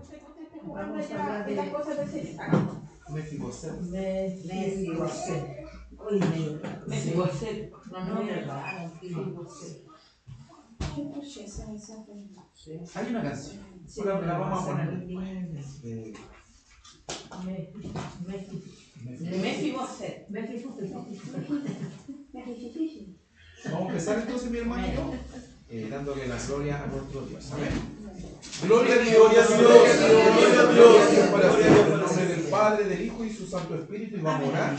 Usted esté jugando ya en las cosas del Señor. Mefiboset. Mefiboset. Hay una canción. La vamos a poner. Mefiboset. Vamos a empezar entonces, mi hermanito, dándole la gloria a nuestro Dios. Amén. Gloria a Dios, gloria a Dios, gloria a Dios. Para siempre, en el nombre del Padre, del Hijo y su Santo Espíritu, y vamos a orar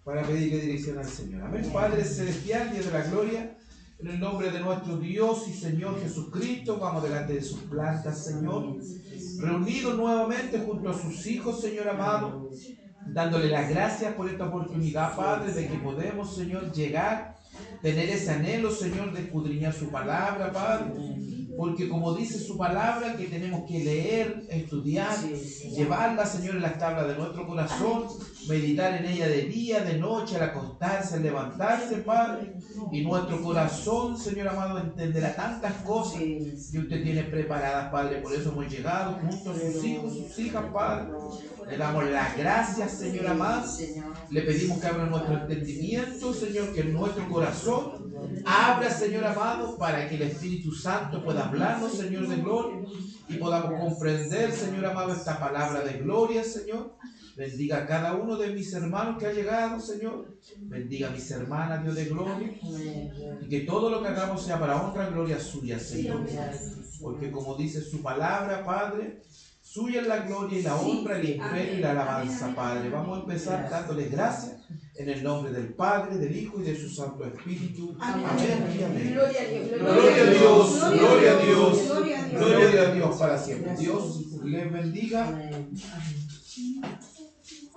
para pedirle dirección al Señor. Amén. Padre celestial, Dios de la gloria, en el nombre de nuestro Dios y Señor Jesucristo, vamos delante de sus plantas, Señor, reunidos nuevamente junto a sus hijos, Señor amado, dándole las gracias por esta oportunidad, Padre, de que podemos, Señor, llegar, tener ese anhelo, Señor, de escudriñar su palabra, Padre, porque como dice su palabra, que tenemos que leer, estudiar, llevarla, Señor, en las tablas de nuestro corazón, meditar en ella de día, de noche, al acostarse, al levantarse, Padre, y nuestro corazón, Señor amado, entenderá tantas cosas que usted tiene preparadas, Padre. Por eso hemos llegado junto a sus hijos, sus hijas, Padre. Le damos las gracias, Señor amado. Le pedimos que abra nuestro entendimiento, Señor, que nuestro corazón abra, Señor amado, para que el Espíritu Santo pueda hablarnos, Señor, de gloria, y podamos comprender, Señor amado, esta palabra de gloria, Señor. Bendiga a cada uno de mis hermanos que ha llegado, Señor. Bendiga a mis hermanas, Dios de gloria. Y que todo lo que hagamos sea para honra y gloria suya, Señor. Porque como dice su palabra, Padre, suya es la gloria y la honra, el imperio y la alabanza, Padre. Vamos a empezar dándole gracias en el nombre del Padre, del Hijo y de su Santo Espíritu. Amén y amén. Gloria a Dios. Gloria a Dios, gloria a Dios, gloria a Dios para siempre. Dios les bendiga.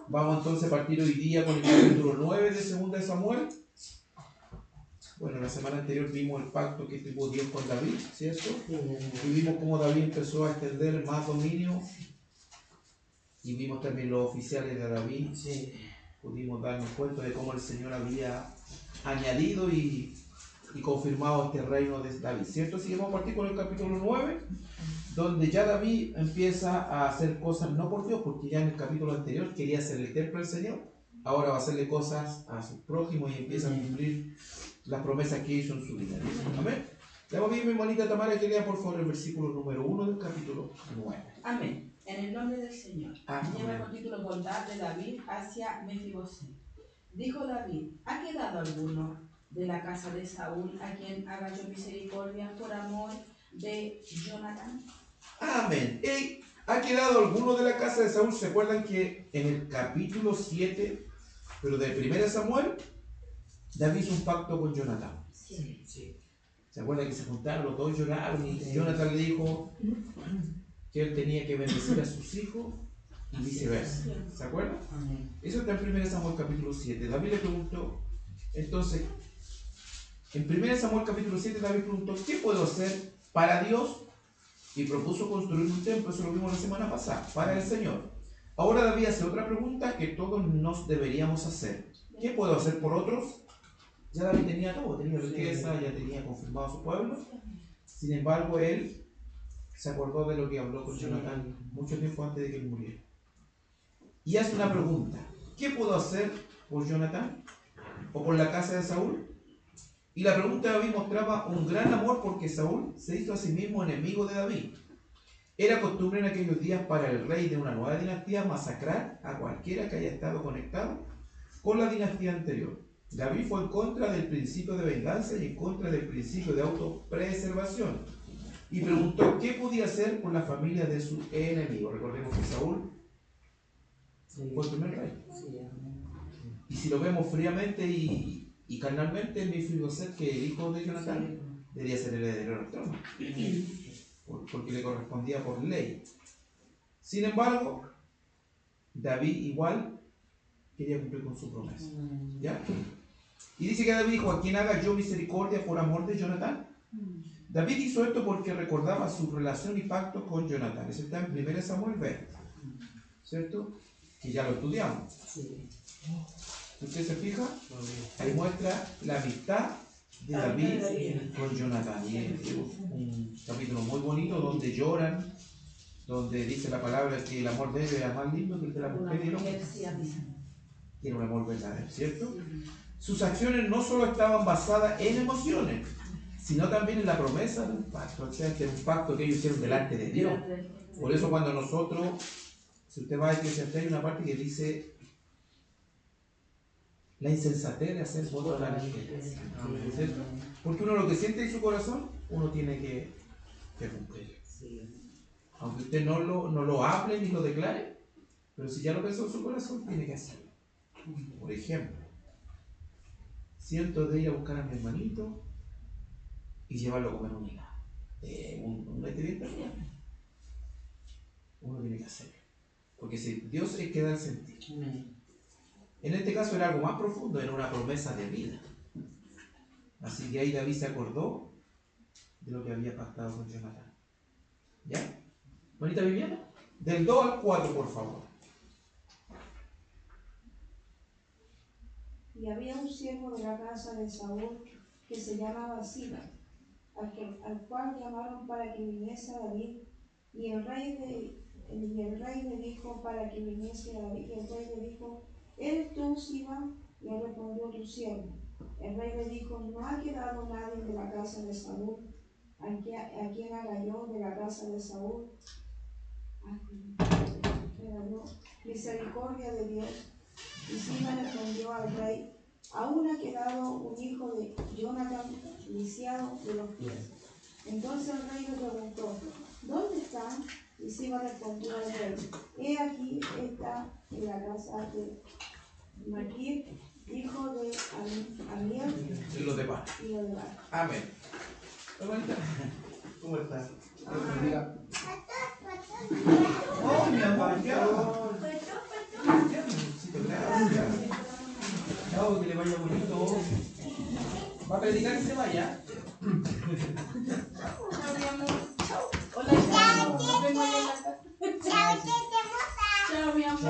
Vamos entonces a partir hoy día con el capítulo 9 de 2 de Samuel. Bueno, la semana anterior vimos el pacto que tuvo Dios con David, ¿cierto? Y vimos cómo David empezó a extender más dominio. Y vimos también los oficiales de David. Pudimos darnos cuenta de cómo el Señor había añadido y confirmado este reino de David, ¿cierto? Así que vamos a partir con el capítulo 9, donde ya David empieza a hacer cosas no por Dios, porque ya en el capítulo anterior quería hacer el templo del Señor. Ahora va a hacerle cosas a sus prójimos y empieza a cumplir las promesas que hizo en su vida. Amén. Le voy a pedir a mi hermanita Tamara que lea por favor el versículo número 1 del capítulo 9. Amén. En el nombre del Señor. Amén. Lleva por título bondad de David hacia Mefiboset. Dijo David: ¿ha quedado alguno de la casa de Saúl a quien haga yo misericordia por amor de Jonatán? Amén. ¿Y ha quedado alguno de la casa de Saúl? ¿Se acuerdan que en el capítulo 7, pero de 1 Samuel, David hizo un pacto con Jonatán? Sí. ¿Se acuerdan que se juntaron, los dos lloraron y Jonatán le dijo que él tenía que bendecir a sus hijos y viceversa? ¿Se acuerdan? Eso está en 1 Samuel capítulo 7. David le preguntó, entonces, en 1 Samuel capítulo 7, David preguntó, ¿qué puedo hacer para Dios? Y propuso construir un templo, eso lo vimos la semana pasada, para el Señor. Ahora David hace otra pregunta que todos nos deberíamos hacer. ¿Qué puedo hacer por otros? Ya David tenía todo, tenía riqueza, ya tenía confirmado a su pueblo. Sin embargo, él se acordó de lo que habló con Jonatán mucho tiempo antes de que él muriera. Y hace una pregunta. ¿Qué puedo hacer por Jonatán? ¿O por la casa de Saúl? Y la pregunta de David mostraba un gran amor porque Saúl se hizo a sí mismo enemigo de David. Era costumbre en aquellos días para el rey de una nueva dinastía masacrar a cualquiera que haya estado conectado con la dinastía anterior. David fue en contra del principio de venganza y en contra del principio de autopreservación. Y preguntó qué podía hacer por la familia de su enemigo. Recordemos que Saúl fue el primer rey. Y si lo vemos fríamente y carnalmente, Mefiboset, que el hijo de Jonatán, debería ser el heredero del trono, porque le correspondía por ley. Sin embargo, David igual quería cumplir con su promesa. ¿Ya? Y dice que David dijo, ¿a quién haga yo misericordia por amor de Jonatán? David hizo esto porque recordaba su relación y pacto con Jonatán. Eso está en 1 Samuel 20, ¿cierto? Que ya lo estudiamos. Si usted se fija, ahí muestra la amistad de David con Jonatán. Y es un capítulo muy bonito donde lloran, donde dice la palabra que el amor de él era más lindo que el de la mujer y el hombre. Tiene un amor verdadero, ¿cierto? Sus acciones no solo estaban basadas en emociones, sino también en la promesa de un pacto. O sea, este es un pacto que ellos hicieron delante de Dios. Por eso cuando nosotros, si usted va a Eclesiastés, hay una parte que dice la insensatez de hacer votos a la ligera, ¿cierto? Porque uno lo que siente en su corazón, uno tiene que cumplir. Aunque usted no lo hable ni lo declare, pero si ya lo pensó en su corazón, tiene que hacerlo. Por ejemplo, siento de ir a buscar a mi hermanito y llevarlo a comer un helado. Un bien uno tiene que hacerlo. Porque si Dios es que da el sentido. En este caso era algo más profundo, era una promesa de vida. Así que ahí David se acordó de lo que había pactado con Jonatán. ¿Ya? ¿Bonita Viviana? Del 2 al 4, por favor. Y había un siervo de la casa de Saúl que se llamaba Siba, al cual llamaron para que viniese a David, y el rey le dijo para que viniese a David, y el rey le dijo, ¿eres tú, Siba? Le respondió, tu siervo. El rey le dijo, no ha quedado nadie de la casa de Saúl, a quien haga yo de la casa de Saúl misericordia de Dios. Y Siba respondió al rey, aún ha quedado un hijo de Jonatán lisiado de los pies. Entonces el rey le preguntó, ¿dónde están? Y Siba respondió al rey, he aquí está en la casa de Maquir, hijo de Amiel, Y los demás. Amén. Hermanita, ¿cómo estás? Oh, mi amor, ya. Ya, necesito, gracias. Chao, que le vaya bonito. ¿Va a predicar que se vaya? Chao, mi amor. Chao. Hola, chao. Nos vemos en la casa. Chao, mi amor.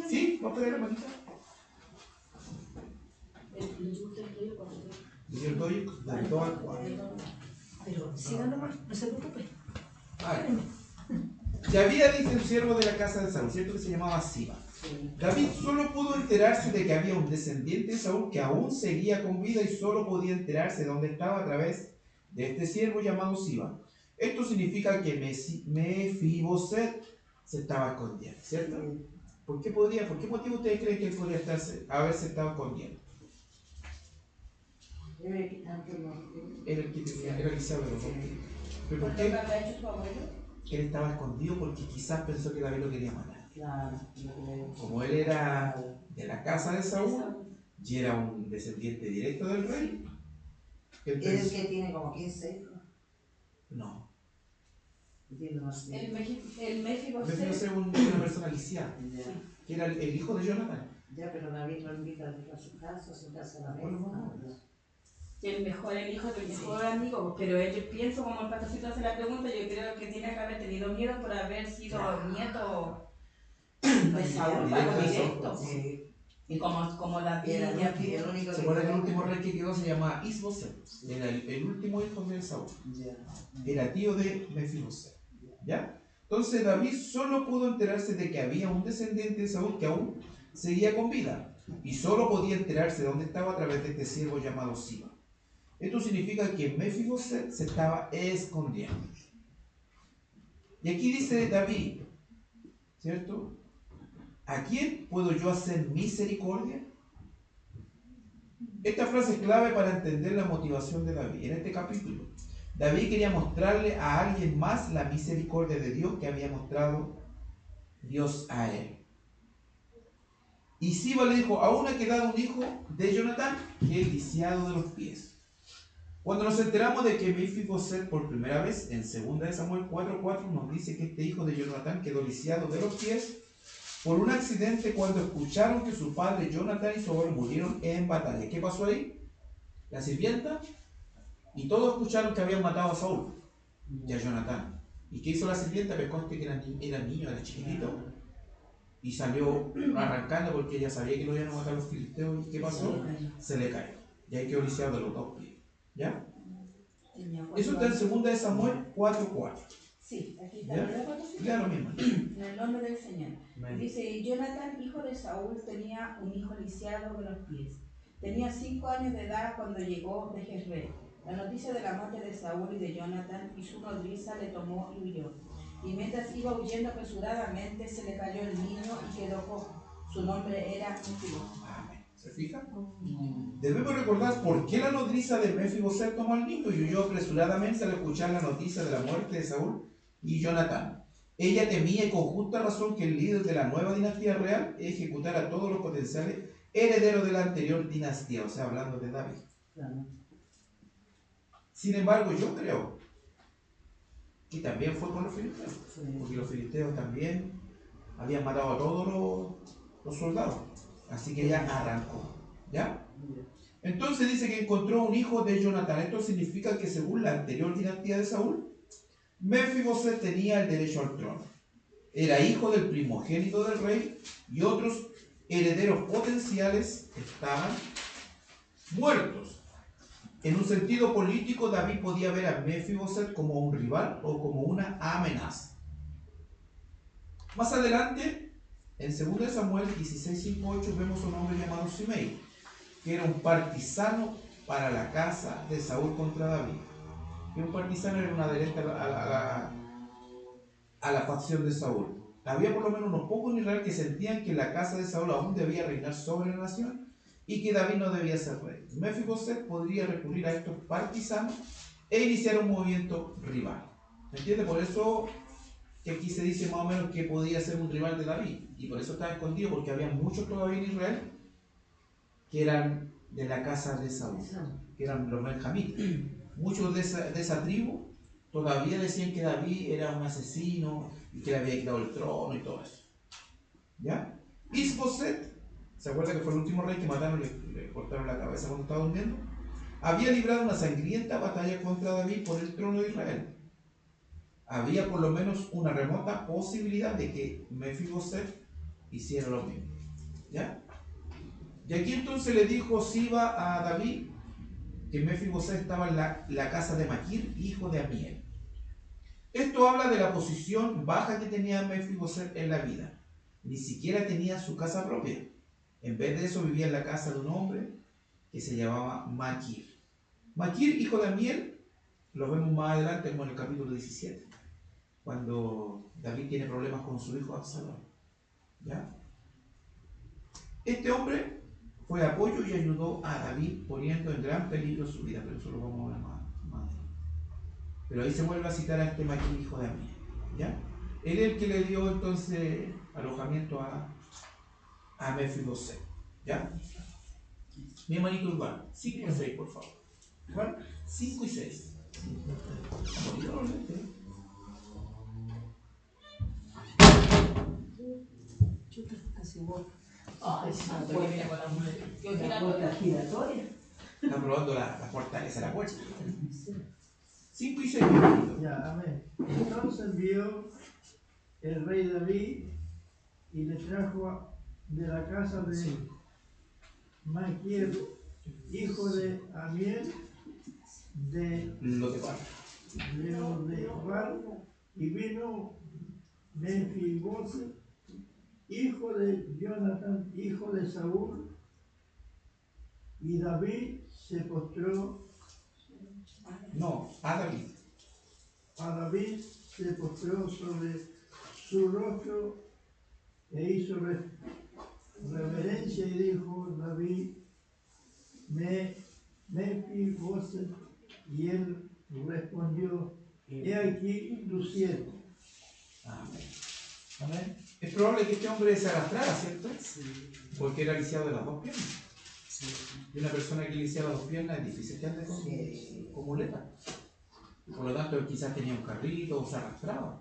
¿Sí? ¿Va a poner la manita? Y yo doy del 2 al 4. Pero sigan nomás, no se preocupe. David dice un siervo de la casa de Saúl, ¿cierto? Que se llamaba Siba. David solo pudo enterarse de que había un descendiente de Saúl que aún seguía con vida y solo podía enterarse de dónde estaba a través de este siervo llamado Siba. Esto significa que Mefiboset se estaba escondiendo, ¿cierto? ¿Por qué motivo ustedes creen que él podría haberse estado escondiendo? Era el que tenía, era Eliseo de los hombres. ¿Pero por qué? Él estaba escondido porque quizás pensó que David lo quería matar. Como él era de la casa de Saúl y era un descendiente directo del rey. ¿Es el que tiene como 15 hijos? No. El Mefiboset Mefiboset es una persona lisiada, que era el hijo de Jonatán. Ya, pero David lo invita a su casa a la mesa. el hijo del mejor amigo, pero yo pienso, como el pastorcito hace la pregunta, yo creo que tiene que haber tenido miedo por haber sido nieto de Saúl, algo directo. Y como David el único ¿Se acuerdan que el último rey que quedó se llamaba Isboset? Era el último hijo de Saúl. Era tío de Mefiboset. ¿Ya? Entonces David solo pudo enterarse de que había un descendiente de Saúl que aún seguía con vida. Y solo podía enterarse de dónde estaba a través de este siervo llamado Siba. Esto significa que Mefiboset se estaba escondiendo. Y aquí dice David, ¿cierto? ¿A quién puedo yo hacer misericordia? Esta frase es clave para entender la motivación de David. En este capítulo, David quería mostrarle a alguien más la misericordia de Dios que había mostrado Dios a él. Y Siba le dijo, aún ha quedado un hijo de Jonatán, que es lisiado de los pies. Cuando nos enteramos de que Mefiboset por primera vez, en 2 Samuel 4:4, nos dice que este hijo de Jonatán quedó lisiado de los pies por un accidente cuando escucharon que su padre Jonatán y su abuelo murieron en batalla. ¿Qué pasó ahí? La sirvienta y todos escucharon que habían matado a Saúl y a Jonatán. ¿Y qué hizo la sirvienta? Me consta que era niño, era chiquitito. y salió arrancando porque ella sabía que lo iban a matar los filisteos. ¿Y qué pasó? Se le cayó. Y ahí quedó lisiado de los 2 pies. ¿Ya? Eso está en 2 de Samuel 4:4. Sí, aquí está. ¿Ya? ¿Lo puedo decir? Lea lo mismo. En el nombre del Señor. Amén. Dice, y Jonatán, hijo de Saúl, tenía un hijo lisiado de los pies. Tenía 5 años de edad cuando llegó de Jezreel. La noticia de la muerte de Saúl y de Jonatán y su nodriza le tomó y huyó. Y mientras iba huyendo apresuradamente, se le cayó el niño y quedó cojo. Su nombre era Mefiboset. Amén. ¿Se fija? Debemos recordar por qué la nodriza de Mefiboset tomó al niño y huyó apresuradamente al escuchar la noticia de la muerte de Saúl y Jonatán. Ella temía y con justa razón que el líder de la nueva dinastía real ejecutara a todos los potenciales herederos de la anterior dinastía, o sea, hablando de David. Claro. Sin embargo, yo creo que también fue con los filisteos, Sí. porque los filisteos también habían matado a todos los soldados, así que ella arrancó, ¿ya? Entonces dice que encontró un hijo de Jonatán. Esto significa que según la anterior dinastía de Saúl, Mefiboset tenía el derecho al trono. Era hijo del primogénito del rey y otros herederos potenciales estaban muertos. En un sentido político, David podía ver a Mefiboset como un rival o como una amenaza. Más adelante, en 2 de Samuel 16:5-8, vemos a un hombre llamado Simei, que era un partisano para la casa de Saúl contra David. Y un partisano era un adherente a la facción de Saúl. Había por lo menos unos pocos en Israel que sentían que la casa de Saúl aún debía reinar sobre la nación y que David no debía ser rey. Mefiboset podría recurrir a estos partisanos e iniciar un movimiento rival. ¿Me entiende? Por eso que aquí se dice más o menos que podía ser un rival de David. Y por eso estaba escondido, porque había muchos todavía en Israel que eran de la casa de Saúl, que eran los benjamitas. Muchos de esa tribu todavía decían que David era un asesino y que le había quitado el trono y todo eso. ¿Ya? Isboset, ¿se acuerda que fue el último rey que mataron y le cortaron la cabeza cuando estaba durmiendo? Había librado una sangrienta batalla contra David por el trono de Israel. Había por lo menos una remota posibilidad de que Mefiboset hiciera lo mismo. ¿Ya? Y aquí entonces le dijo Siba a David que Mefiboset estaba en la casa de Maquir, hijo de Amiel. Esto habla de la posición baja que tenía Mefiboset en la vida. Ni siquiera tenía su casa propia. En vez de eso vivía en la casa de un hombre que se llamaba Maquir. Maquir, hijo de Amiel, lo vemos más adelante como en el capítulo 17, cuando David tiene problemas con su hijo Absalón. ¿Ya? Este hombre fue de apoyo y ayudó a David poniendo en gran peligro su vida, pero eso lo vamos a ver más. Pero ahí se vuelve a citar a este Maquir, hijo de Amiel. ¿Ya? Él es el que le dio entonces alojamiento a Mefiboset. ¿Ya? Mi hermanito igual, 5 y 6, por favor. ¿Cuál? 5 y 6. Casi vos. Ay, santo, que viene con la mujer. La puerta giratoria. Está probando la fortaleza de la puerta. 5 y 6, mi hermanito. Ya, amén. Entonces vio el rey David y le trajo de la casa de Maquir, hijo de Amiel, de Lodebar. y vino Mefiboset, hijo de Jonatán, hijo de Saúl, y David se postró. No, a David. A David se postró sobre su rostro e hizo reverencia y dijo David, Mefiboset, y él respondió, he aquí tu siervo. Amén. Amén. Es probable que este hombre se arrastrara, ¿cierto? Sí. Porque era lisiado de las 2 piernas. Sí. Y una persona que lisiada las 2 piernas es difícil que ande con muleta. Por lo tanto, quizás tenía un carrito o se arrastraba.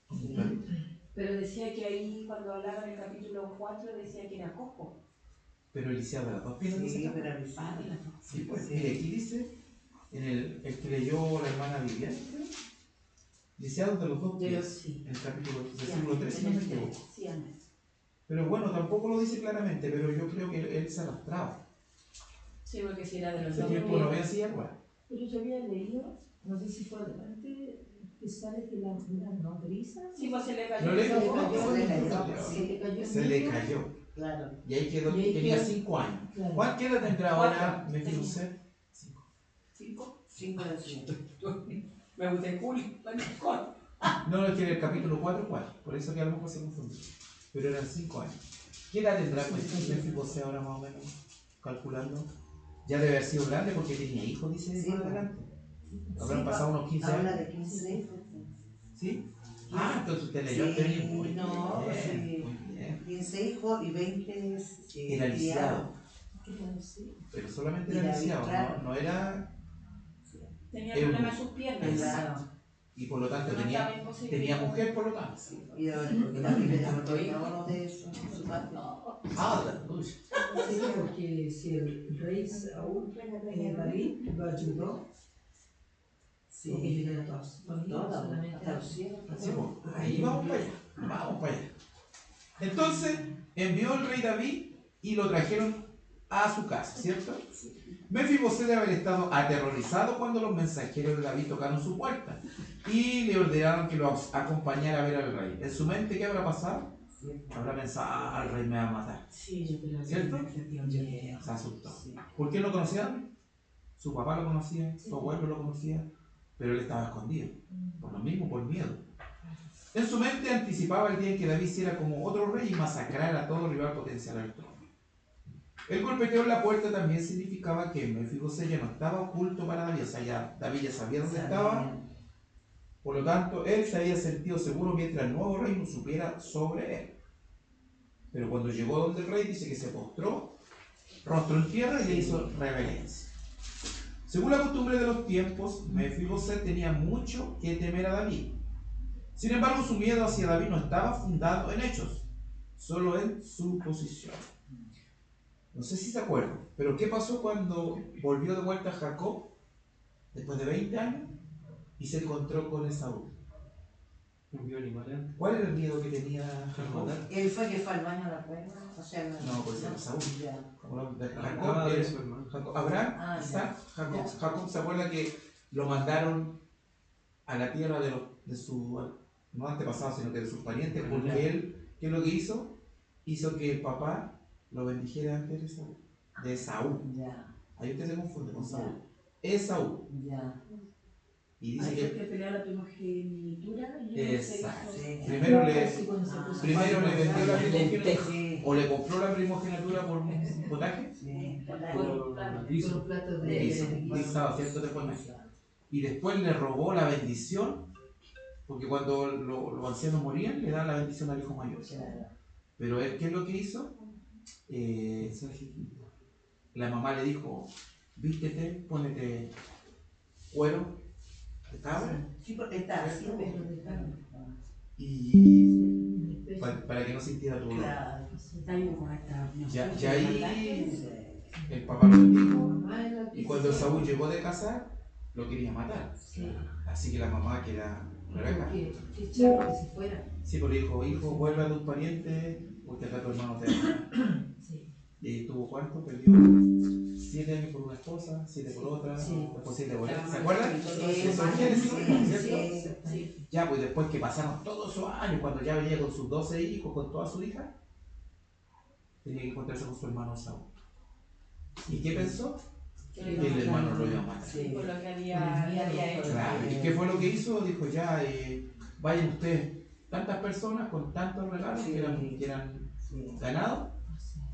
Un carrito. Pero decía que ahí, cuando hablaba en el capítulo 4, decía que era cojo. Pero lisiado de las 2 piernas. Sí, ¿no? pero Ah, de las dos. Sí, pues. Y aquí dice, en el que leyó la hermana Viviana, lisiados de los dos De los pies, sí. en el capítulo Sí, versículo 3, si no en me el equivoco. tres. Sí, amén. Pero bueno, tampoco lo dice claramente, pero yo creo que él se arrastraba. Sí, porque si era de los Ese dos tiempo no pies. había silla de ruedas. Pero yo había leído, no sé si fue adelante, que sale que la nodriza Sí, pues se le cayó. Lo el leí ojo. como se le cayó. se le cayó el Se le niño. cayó. Claro. Y ahí quedó, Y ahí tenía quedó. 5 años. Claro. ¿Cuál qué edad tendrá Cuatro. ahora Mefiboset? 5. 5. 5 de 5. Me gusta el Julio. No, es que en el capítulo 4, 4. Por eso que a lo mejor se confundió. Pero eran 5 años. ¿Qué edad tendrá Mefiboset ahora más o menos? Calculando. Ya debe haber sido grande porque tenía hijos, dice Sí, más adelante. Habrán pasado unos 15 Habla años. de 15. ¿Sí? Ah, entonces usted leyó Sí, antes bien. Muy no, bien, sí. muy bien. 15 hijos y 20 Era lisiado. Claro, sí. Pero solamente Y era David, lisiado, claro. no era. Tenía Eunuco. problemas en sus piernas. Claro. Y por lo tanto No tenía, estaba imposible. tenía mujer, por lo tanto. Y porque David le derrotó todo de eso, su parte. Ah, uy. Sí, porque si el rey Saúl, David lo ayudó, porque Sí, ayudó a todos sus familias, toda, solamente hasta los cielos. Así pues, ahí vamos para allá, vamos para allá. Entonces envió el rey David y lo trajeron a su casa, ¿cierto? Mefiboset debe haber estado aterrorizado cuando los mensajeros de David tocaron su puerta y le ordenaron que lo acompañara a ver al rey. En su mente, ¿qué habrá pasado? Habrá pensado, ah, el rey me va a matar. Sí, yo creo que ¿Cierto? efectivamente. Se asustó. ¿Por qué lo conocía? Su papá lo conocía, su abuelo lo conocía, pero él estaba escondido. Por lo mismo, por miedo. En su mente anticipaba el día en que David hiciera como otro rey y masacrara a todo rival potencial al trono. El golpeteo en la puerta también significaba que Mefiboset ya no estaba oculto para David, o sea, ya David ya sabía dónde estaba, por lo tanto, él se había sentido seguro mientras el nuevo rey no supiera sobre él. Pero cuando llegó donde el rey, dice que se postró, rostro en tierra y le hizo reverencia. Según la costumbre de los tiempos, Mefiboset tenía mucho que temer a David. Sin embargo, su miedo hacia David no estaba fundado en hechos, solo en su posición. No sé si se acuerdan, pero ¿qué pasó cuando volvió de vuelta Jacob, después de 20 años, y se encontró con Esaú? ¿Cuál era el miedo que tenía Jacob? Él fue que fue al baño a la cueva. O sea, No, pues era Esaú. Ya. Jacob, Abraham, Ah, ya. Isaac, Jacob. Ya. Jacob se acuerda que lo mandaron a la tierra de su, no antepasado, sino que de sus parientes, porque él, ¿qué es lo que hizo? Hizo que el papá lo bendijera antes de Esaú. Ya, Ahí usted se confunde con Saúl. Esaú. ya. Y dice Ahí que fue que peleó la primogenitura y exacto. Sí. Primero le Sí, cuando se puso vendió la primogenitura Sí. o le compró la primogenitura por un potaje Sí. por un plato de de guiso, guiso. guisado, ¿cierto? Después y después le robó la bendición, porque cuando los ancianos morían le dan la bendición al hijo mayor. Claro. Pero él, ¿qué es lo que hizo? La mamá le dijo, vístete, pónete cuero de cabra Sí, porque está así, pero y para que no sintiera tu dolor. claro. Ahí como esta. Ya ahí Sí. el papá lo bendijo Mamá es la que y cuando se- Saúl llegó de casar lo quería matar. Sí, Así que la mamá, que era Rebeca, que charro que se fuera. sí, pues le dijo, hijo, vuelve a tus parientes porque acá tu hermano te va a matar. Sí. Y tuvo cuánto, perdió 7 años por una esposa, 7 por otra, Sí. después 7 por otra. ¿Se acuerdan? Sí, Eso es sí, Génesis, sí, ¿cierto? sí. Ya, pues después que pasaron todos esos años, cuando ya venía con sus 12 hijos, con todas sus hijas, tenía que encontrarse con su hermano Saúl. ¿Y qué pensó? Que el hermano lo iba a matar. Sí, por lo que había hecho. Claro, ¿y qué fue lo que hizo? Dijo, ya, vayan ustedes, tantas personas con tantos regalos que eran Sí. ganados,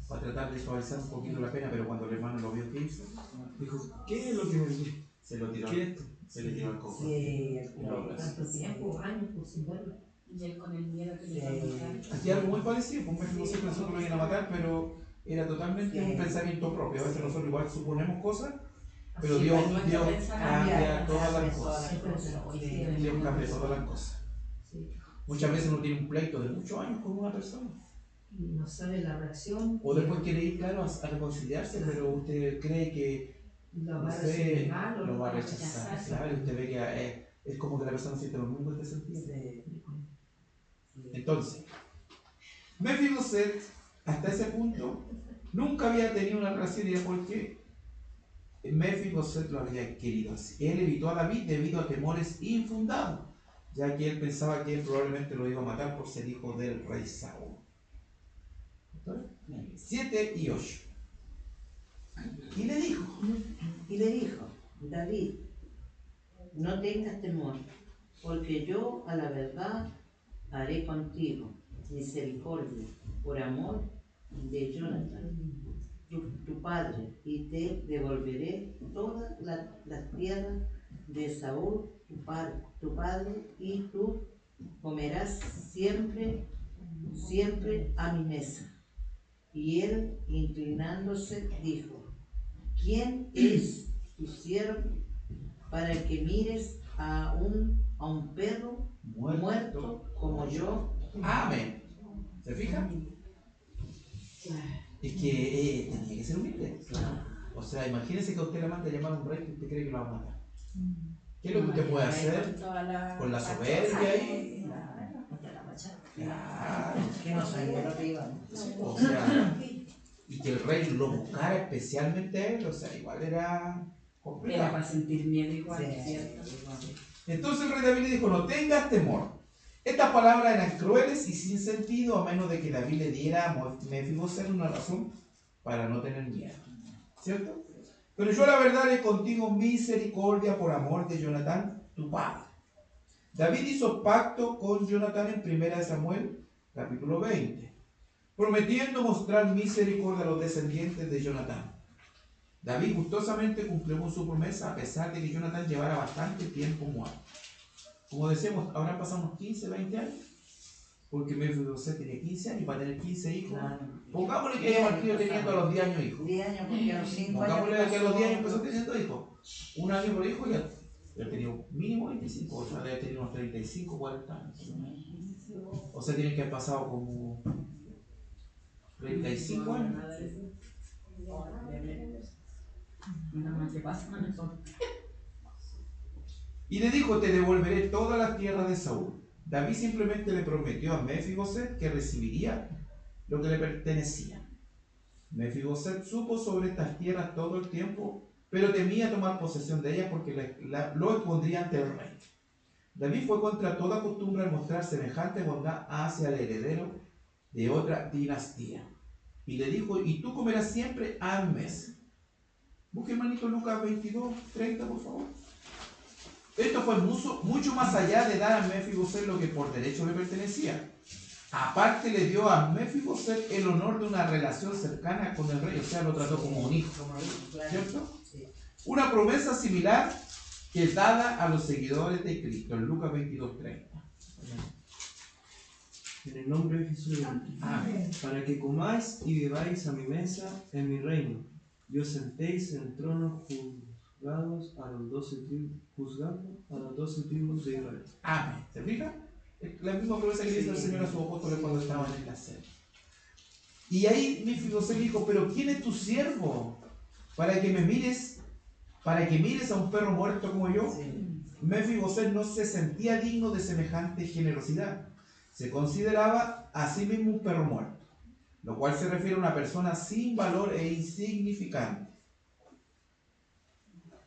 para tratar de suavizar un poquito la pena, pero cuando el hermano lo vio que hizo, dijo, ¿qué es lo que me dio? Se lo tiró, se le tiró al coco. Sí. Tanto tiempo, años, por sin verlo. Y él con el miedo que le Sí. iba a matar. Hacía algo muy parecido, pues Mefiboset pensó que lo iban a matar, pero era totalmente un pensamiento propio. A veces nosotros igual suponemos cosas, pero Sí, Dios pues, nuestro cambia pensamiento todas las cambia cosas. Sí. Dios cambia todas las cosas. Sí. Muchas veces uno tiene un pleito de muchos años con una persona. Y no sabe la reacción. O después quiere ir, claro, a reconciliarse, pero usted cree que Lo no va a sé, recibir mal o lo va a rechazar. rechazar. Claro, y usted ve que es como que la persona siente lo mismo en este sentido. Sí. Entonces, Mefiboset, hasta ese punto, nunca había tenido una relación, y era porque Mefiboset lo había querido así. Él evitó a David debido a temores infundados, ya que él pensaba que él probablemente lo iba a matar por ser hijo del rey Saúl. 7 y 8. Y le dijo, David, no tengas temor, porque yo a la verdad haré contigo misericordia por amor de Jonathan, tu padre, y te devolveré todas las tierras de Saúl, tu padre, y tú comerás siempre a mi mesa. Y él, inclinándose, dijo, ¿quién es tu siervo para que mires a un perro muerto como yo? amén. ¿Se fijan? Es que tenía que ser humilde. O sea, imagínese que a usted le manda a llamar a un rey que usted cree que lo va a matar. ¿Qué es lo que usted puede hacer? Con la soberbia ahí. Claro. Que no sabía lo que iba. O sea, y que el rey lo buscara especialmente a él, o sea, igual era Era complicado. para sentir miedo igual, Sí, ¿cierto? Entonces el rey David le dijo, no tengas temor. Estas palabras eran crueles y sin sentido, a menos de que David le diera a Mefiboset una razón para no tener miedo. ¿Cierto? Pero yo la verdad haré contigo misericordia por amor de Jonatán, tu padre. David hizo pacto con Jonatán en 1 Samuel, capítulo 20, prometiendo mostrar misericordia a los descendientes de Jonatán. David gustosamente cumplió con su promesa, a pesar de que Jonatán llevara bastante tiempo muerto. Como decimos, habrán pasado unos 15, 20 años, porque Mefiboset tenía 15 años y para tener 15 hijos. Claro. Pongámosle que haya partido teniendo a los 10 años hijos. 10 años, porque a los 5 años. Pongámosle que a los 10 años empezó teniendo hijos. Un año por hijo ya ha tenido mínimo 25, o sea, debe tener unos 35, 40 años. O sea, tienen que haber pasado como 35 años. Nada más que pasa. Y le dijo, te devolveré todas las tierras de Saúl. David simplemente le prometió a Mefiboset que recibiría lo que le pertenecía. Mefiboset supo sobre estas tierras todo el tiempo, pero temía tomar posesión de ellas porque lo expondría ante el rey. David fue contra toda costumbre al mostrar semejante bondad hacia el heredero de otra dinastía. Y le dijo, y tú comerás siempre a mi mesa. Busque, hermanito, Lucas 22, 30, por favor. Esto fue mucho más allá de dar a Mefiboset lo que por derecho le pertenecía. Aparte le dio a Mefiboset el honor de una relación cercana con el rey, o sea, lo trató como un hijo, ¿cierto? Sí. Una promesa similar que es dada a los seguidores de Cristo, en Lucas 22, 30. En el nombre de Jesús, Amén. para que comáis y bebáis a mi mesa en mi reino, y os sentéis en el trono juzgando a los 12 tribus de Israel. Amén. ¿Se fija? Es la misma promesa que hizo el Señor a sus apóstoles cuando estaban en la cena. Y ahí Mefiboset dijo, pero ¿quién es tu siervo? Para que mires a un perro muerto como yo. Sí. Mefiboset no se sentía digno de semejante generosidad. Se consideraba a sí mismo un perro muerto, lo cual se refiere a una persona sin valor e insignificante.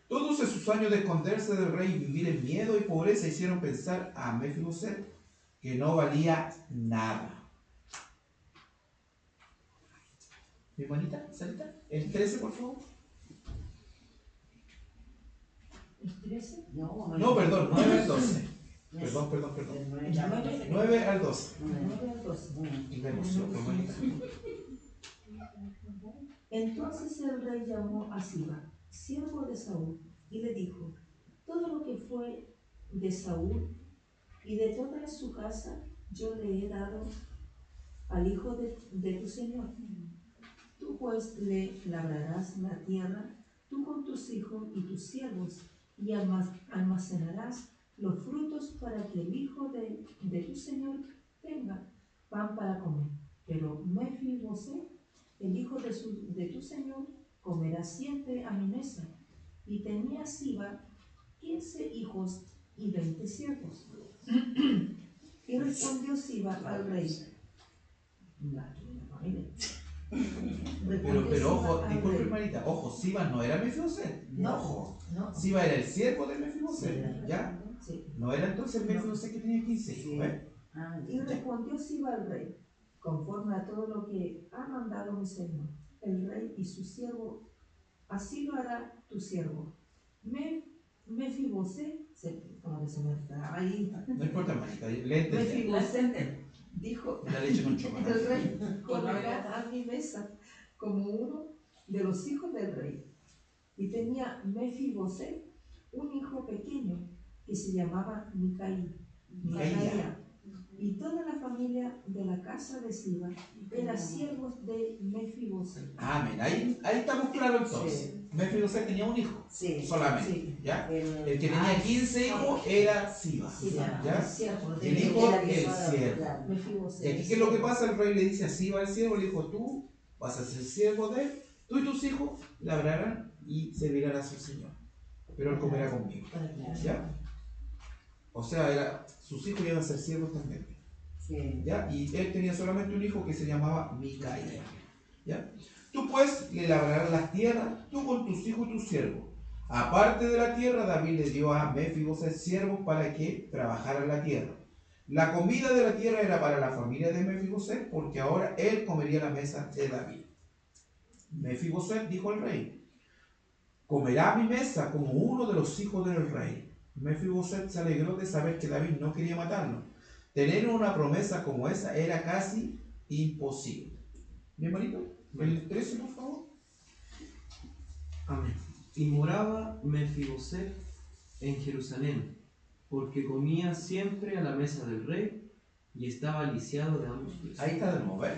Todos esos años de esconderse del rey y vivir en miedo y pobreza hicieron pensar a Mefiboset que no valía nada. Mi hermanita, Sarita, el 13, por favor. ¿El 13? No, perdón, 9 al 12. Perdón. El 9. 9 al 12. 9 al 12. Y me emocionó, hermanita. Entonces el rey llamó a Siba, siervo de Saúl, y le dijo, todo lo que fue de Saúl y de toda su casa yo le he dado al hijo de tu señor. Tú pues le labrarás la tierra, tú con tus hijos y tus siervos, y almacenarás los frutos para que el hijo de tu señor tenga pan para comer. Pero Mefiboset, el hijo de tu señor, comerá siempre a mi mesa. Y tenía Siba 15 hijos y 20 siervos. Y respondió Siba al rey. Pero ojo, disculpe hermanita, ojo, Siba no era Mefiboset. No, Ojo. no. Siba era el siervo de Mefiboset, Sí. ¿ya? Sí. No era entonces el Mefiboset que tenía 15 hijos, ¿eh? Y respondió Siba al rey, conforme a todo lo que ha mandado mi señor, el rey y su siervo, así lo hará tu siervo. Mefiboset, como que se me está ahí. No importa hermanita, léete. Mefiboset dijo La leche con chocolate. el rey, comerá a mi mesa como uno de los hijos del rey. Y tenía Mefiboset un hijo pequeño que se llamaba Micaía. Y toda la familia de la casa de Siba eran siervos de Mefiboset. Amén, ahí estamos claros entonces. Mefiboset tenía un hijo, Sí. solamente, Sí. ¿ya? El que tenía 15 hijos era Siba, Siba, ¿ya? siervo Y el de hijo, el siervo. Mefiboset. Y aquí, ¿qué es lo que pasa? El rey le dice a Siba, el siervo, le dijo, tú vas a ser siervo de él, tú y tus hijos labrarán y servirán a su señor, pero él comerá conmigo, ¿ya? O sea, sus hijos iban a ser siervos también, Sí. ¿ya? Y él tenía solamente un hijo que se llamaba Micaía, ¿ya? Tú pues le labrarás las tierras, tú con tus hijos y tus siervos. Aparte de la tierra, David le dio a Mefiboset siervos para que trabajaran la tierra. La comida de la tierra era para la familia de Mefiboset, porque ahora él comería la mesa de David. Mefiboset dijo al rey, comerá mi mesa como uno de los hijos del rey. Mefiboset se alegró de saber que David no quería matarlo. Tener una promesa como esa era casi imposible. Mi hermanito, el 13, por favor. Amén. Y moraba Mefiboset en Jerusalén, porque comía siempre a la mesa del rey y estaba lisiado de ambos pies. Ahí está de nuevo, ¿ves?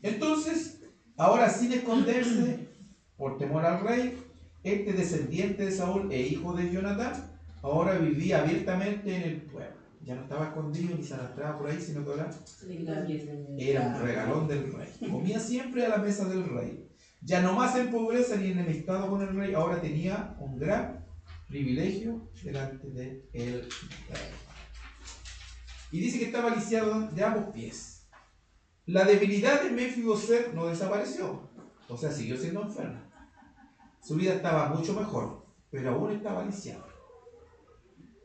Entonces, ahora sin esconderse por temor al rey, este descendiente de Saúl e hijo de Jonatán, ahora vivía abiertamente en el pueblo. Ya no estaba escondido ni se arrastraba por ahí, sino que ahora era un regalón del rey. Comía siempre a la mesa del rey. Ya no más en pobreza ni enemistado con el rey, ahora tenía un gran privilegio delante de el rey. Y dice que estaba lisiado de ambos pies. La debilidad de Mefiboset no desapareció, o sea, siguió siendo enfermo. Su vida estaba mucho mejor, pero aún estaba lisiado.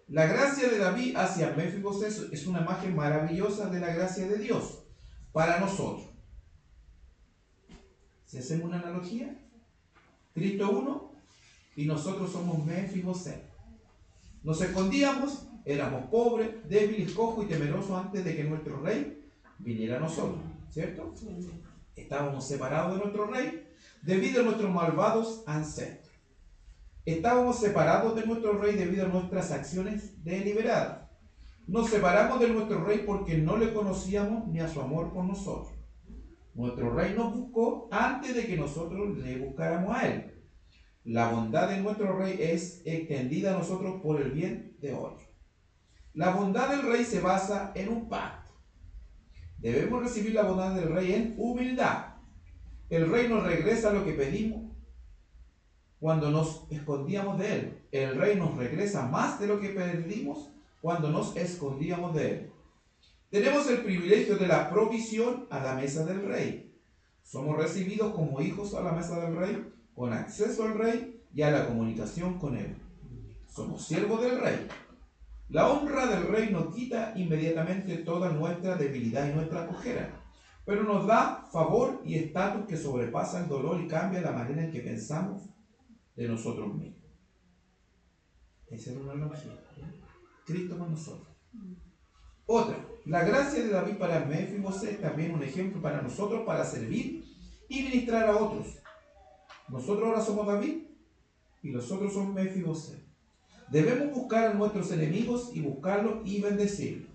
La gracia de David hacia Mefiboset es una imagen maravillosa de la gracia de Dios para nosotros. Si hacemos una analogía, Cristo es uno y nosotros somos Mefiboset. Nos escondíamos, éramos pobres, débiles, cojos y temerosos antes de que nuestro rey viniera a nosotros, ¿cierto? Estábamos separados de nuestro rey debido a nuestros malvados ancestros. Estábamos separados de nuestro rey debido a nuestras acciones deliberadas. Nos separamos de nuestro rey porque no le conocíamos ni a su amor por nosotros. Nuestro rey nos buscó antes de que nosotros le buscáramos a él. La bondad de nuestro rey es extendida a nosotros por el bien de otros. La bondad del rey se basa en un pacto. Debemos recibir la bondad del rey en humildad. El rey nos regresa lo que pedimos cuando nos escondíamos de él. El rey nos regresa más de lo que pedimos cuando nos escondíamos de él. Tenemos el privilegio de la provisión a la mesa del rey. Somos recibidos como hijos a la mesa del rey, con acceso al rey y a la comunicación con él. Somos siervos del rey. La honra del rey nos quita inmediatamente toda nuestra debilidad y nuestra cojera, pero nos da favor y estatus que sobrepasa el dolor y cambia la manera en que pensamos de nosotros mismos. Esa era una analogía. Cristo con nosotros. Otra, la gracia de David para Mefiboset es también un ejemplo para nosotros para servir y ministrar a otros. Nosotros ahora somos David y los otros son Mefiboset. Debemos buscar a nuestros enemigos y buscarlos y bendecirlos.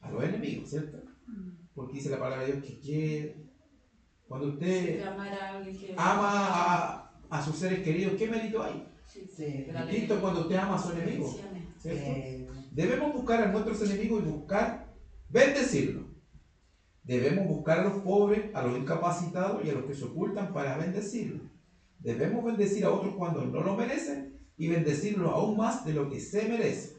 A los enemigos, ¿cierto? Porque dice la palabra de Dios que cuando usted ama a sus seres queridos, ¿qué mérito hay? Distinto cuando usted ama a su enemigo, ¿cierto? Debemos buscar a nuestros enemigos y buscar bendecirlos. Debemos buscar a los pobres, a los incapacitados y a los que se ocultan para bendecirlos. Debemos bendecir a otros cuando no lo merecen y bendecirlos aún más de lo que se merece.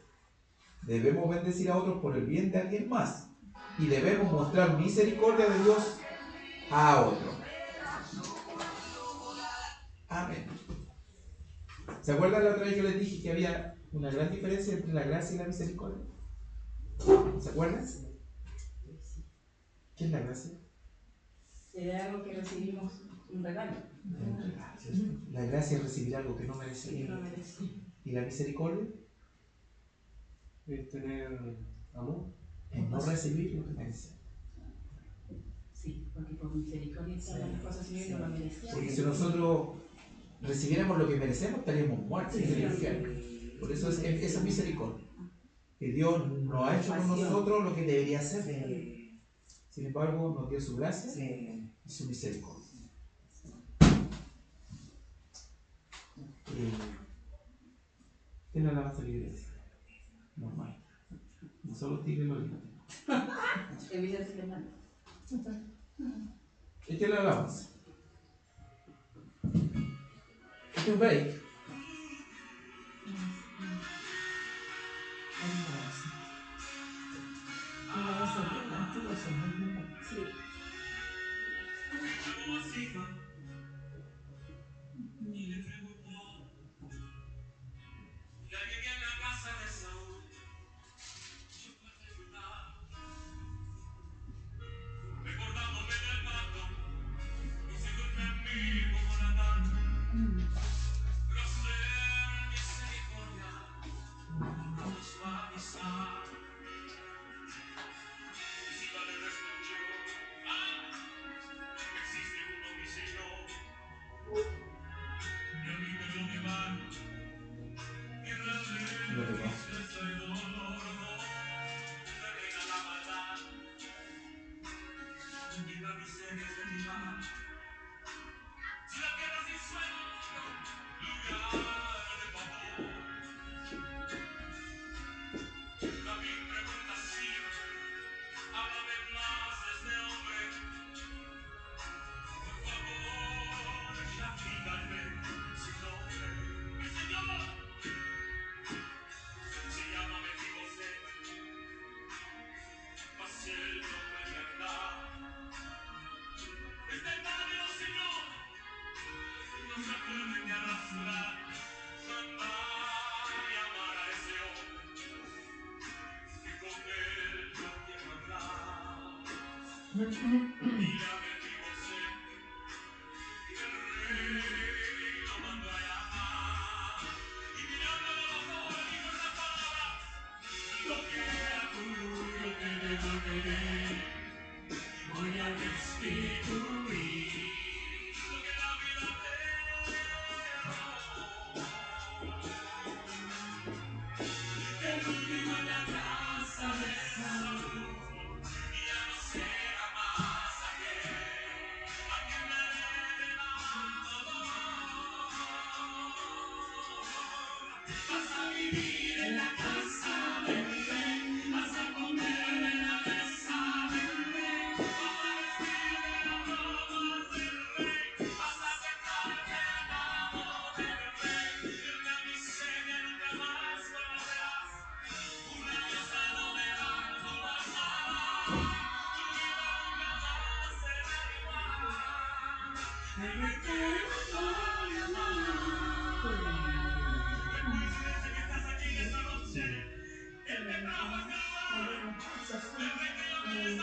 Debemos bendecir a otros por el bien de alguien más. Y debemos mostrar misericordia de Dios a otros. Amén. ¿Se acuerdan la otra vez que les dije que había una gran diferencia entre la gracia y la misericordia? ¿Se acuerdan? ¿Qué es la gracia? Es algo que recibimos un regalo. La gracia es recibir algo que no merecemos. No merecí. ¿Y la misericordia? Es tener amor. Es no recibir lo que merecemos. Sí, porque por misericordia están las cosas y no lo merecíamos. Porque si nosotros recibiéramos lo que merecemos, estaríamos muertos en el infierno. Por eso esa es misericordia. Que Dios nos ha hecho con nosotros lo que debería hacer. Sin embargo, nos dio su gracia y su misericordia. ¿Qué es la alabanza de la iglesia? Normal. No solo tigre lo digo. ¿Y qué es la alabanza? Es un break.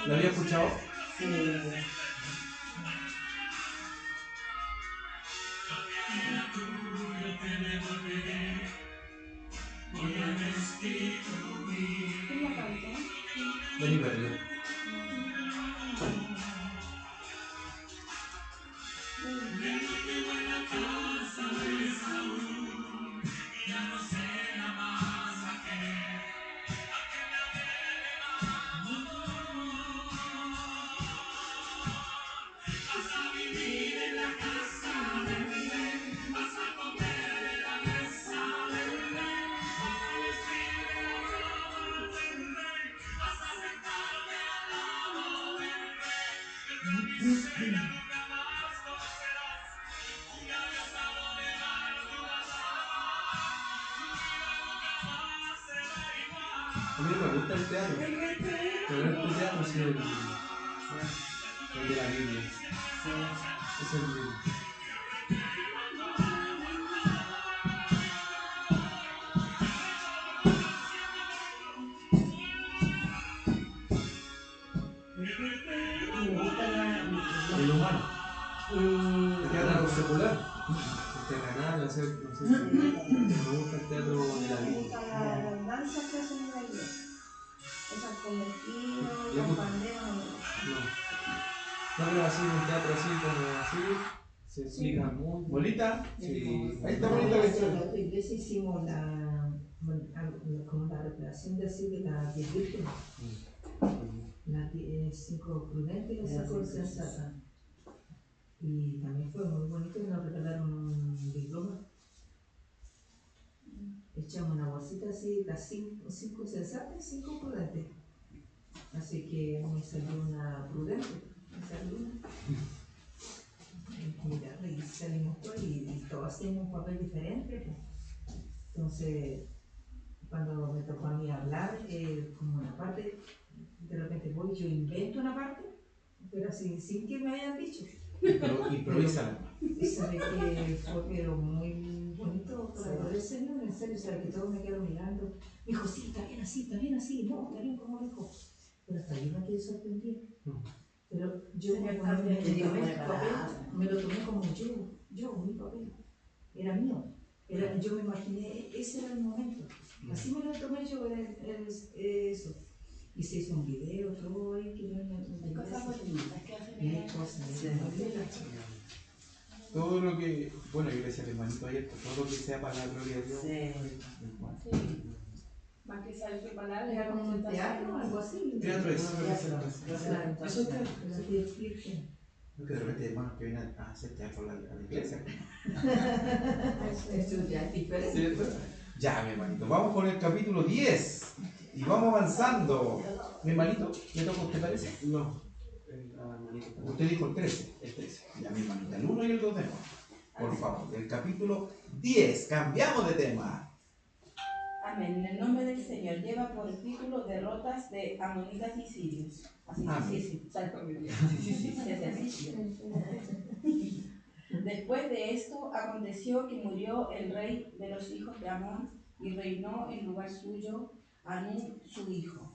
¿Lo había escuchado? Sí. ¿Quién la cantó? Vení, perdió. A mí no me gusta el teatro, pero este teatro sí es el de la Biblia. Es el libro. Me gusta El humano. El teatro secular. El terrenal, no sé. Me gusta el teatro de la Me Biblia. gusta las danzas que hacen en la iglesia. Esas con vestidos, ¿Le con gusta? banderas, no me gustan. No. No, pero así, un teatro así como así, se explica muy. ¿Bolita? Sí. Ahí está bonita la En historia. la otra iglesia hicimos como la recreación de así de las 10 vírgenes. Las 5 prudentes y las 5 sensatas. Y también fue muy bonito, nos regalaron un diploma. Echamos una bolsita así, las 5 sensatas y 5 prudentes. Así que me salió una prudente, me salió una. Mira, y salimos todos y todos hacemos un papel diferente. Pues. Entonces, cuando me tocó a mí hablar, como una parte, de repente voy, yo invento una parte, pero así, sin que me hayan dicho. Pero improvísala. Y sabe que fue pero muy bonito para poder del Señor, en serio, sabe que todos me quedaron mirando. Me dijo, sí, está bien así, no, está bien como dijo. Pero hasta yo me quedé sorprendida. Pero yo Señor, como no me te digo tomé el preparada. papel, me lo tomé como mi papel, era mío. Yo me imaginé, ese era el momento. Así me lo tomé yo, eso. Y se hizo un video, todo ahí, que no Hay cosas bonitas que hacen y en hay cosas Sí. muy lindas. Todo lo que, bueno, yo le decía al hermanito ayer, pues, todo lo que sea para la gloria de Dios. Sí. es bueno. Sí. Más que saber qué palabra, Era como un teatro o algo así. Teatro es, Eso es teatro. Las 10 vírgenes. no que de repente hay hermanos que vienen a hacer teatro a la iglesia. Eso ya es diferente. ¿Cierto? Ya, mi hermanito, vamos con el capítulo 10 y vamos avanzando. Mi hermanito, ¿le toca a usted parece? No. Usted dijo el 13. El 13. Ya, mi hermanita, el 1 y el 2 de nuevo. Por favor, del capítulo 10, cambiamos de tema. Amén. En el nombre del Señor lleva por título derrotas de amonitas y sirios. Así, Amén. sí, tal como yo. Sí, así. Después de esto, aconteció que murió el rey de los hijos de Amón y reinó en lugar suyo Anún su hijo.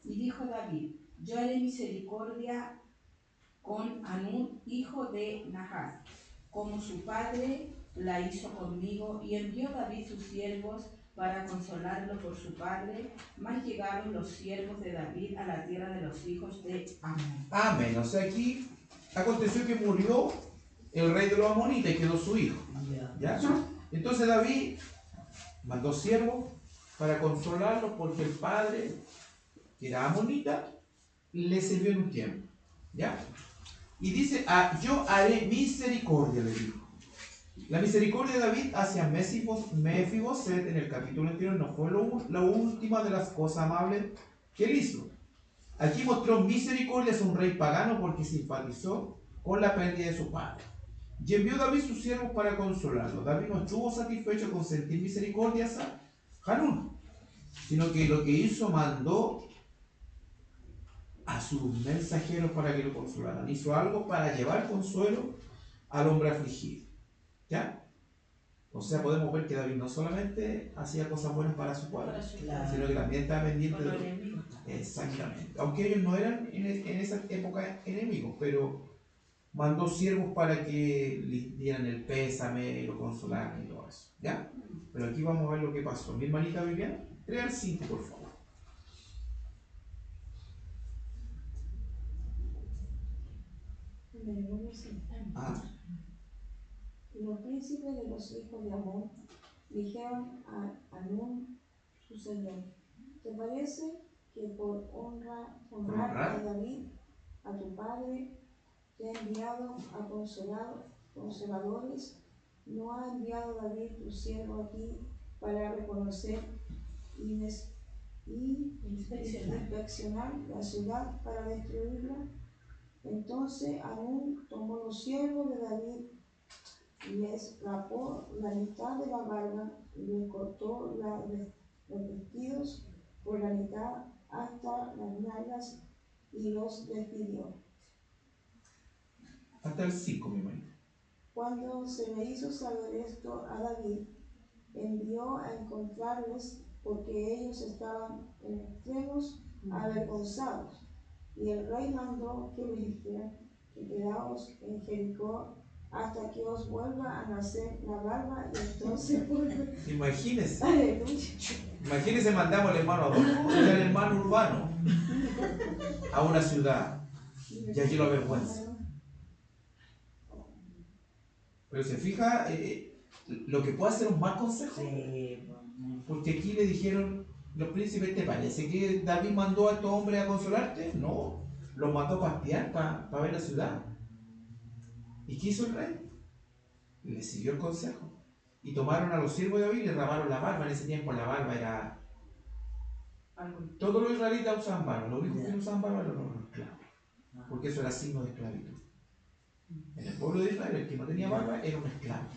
Y dijo David, yo haré misericordia con Anún, hijo de Nahat, como su padre la hizo conmigo, y envió David sus siervos para consolarlo por su padre, mas llegaron los siervos de David a la tierra de los hijos de Amón. Amén. O sea, aquí aconteció que murió el rey de los amonitas y quedó su hijo. ¿Ya? Entonces David mandó siervos para consolarlo porque el padre, que era amonita, le sirvió en un tiempo. ¿Ya? Y dice, yo haré misericordia, le dijo. La misericordia de David hacia Mefiboset en el capítulo anterior no fue la última de las cosas amables que él hizo. Aquí mostró misericordia hacia un rey pagano porque simpatizó con la pérdida de su padre. Y envió David sus siervos para consolarlo. David no estuvo satisfecho con sentir misericordia hacia Hanún, sino que lo que hizo, mandó a sus mensajeros para que lo consolaran. Hizo algo para llevar consuelo al hombre afligido. ¿Ya? O sea, podemos ver que David no solamente hacía cosas buenas para su padre, Claro. sino que también estaba pendiente Con de los lo... enemigos. Exactamente. Aunque ellos no eran en esa época enemigos, pero mandó siervos para que le dieran el pésame, lo consolaran y todo eso. ¿Ya? Pero aquí vamos a ver lo que pasó. Mi hermanita Viviana, 3 al 5, por favor. Ah, Y los príncipes de los hijos de Amón dijeron a Anún, su señor, ¿te parece que por honrar a David, a tu padre, te ha enviado a consoladores? ¿No ha enviado David tu siervo aquí para reconocer y inspeccionar la ciudad para destruirla? Entonces Anún tomó los siervos de David y les rapó la mitad de la barba y les cortó los vestidos por la mitad hasta las nalgas y los despidió. Hasta el 5, mi hermano. Cuando se le hizo saber esto a David, envió a encontrarles porque ellos estaban en extremos avergonzados. Y el rey mandó que les dijera que quedaos en Jericó hasta que os vuelva a nacer la barba y entonces vuelve. Imagínese. Aleluya. Imagínese, mandamos al hermano Adolfo, al hermano Urbano, a una ciudad. Y aquí lo avergüenza. Pero se fija lo que puede ser un mal consejo. Porque aquí le dijeron los príncipes, ¿te parece que David mandó a estos hombres a consolarte? No, los mandó para espiar, para ver la ciudad. ¿Y qué hizo el rey? Le siguió el consejo. Y tomaron a los siervos de David y le raparon la barba. En ese tiempo la barba era... Todos los israelitas usaban barba. Los únicos que no usaban barba eran los esclavos. Porque eso era signo de esclavitud. En el pueblo de Israel, el que no tenía barba era un esclavo.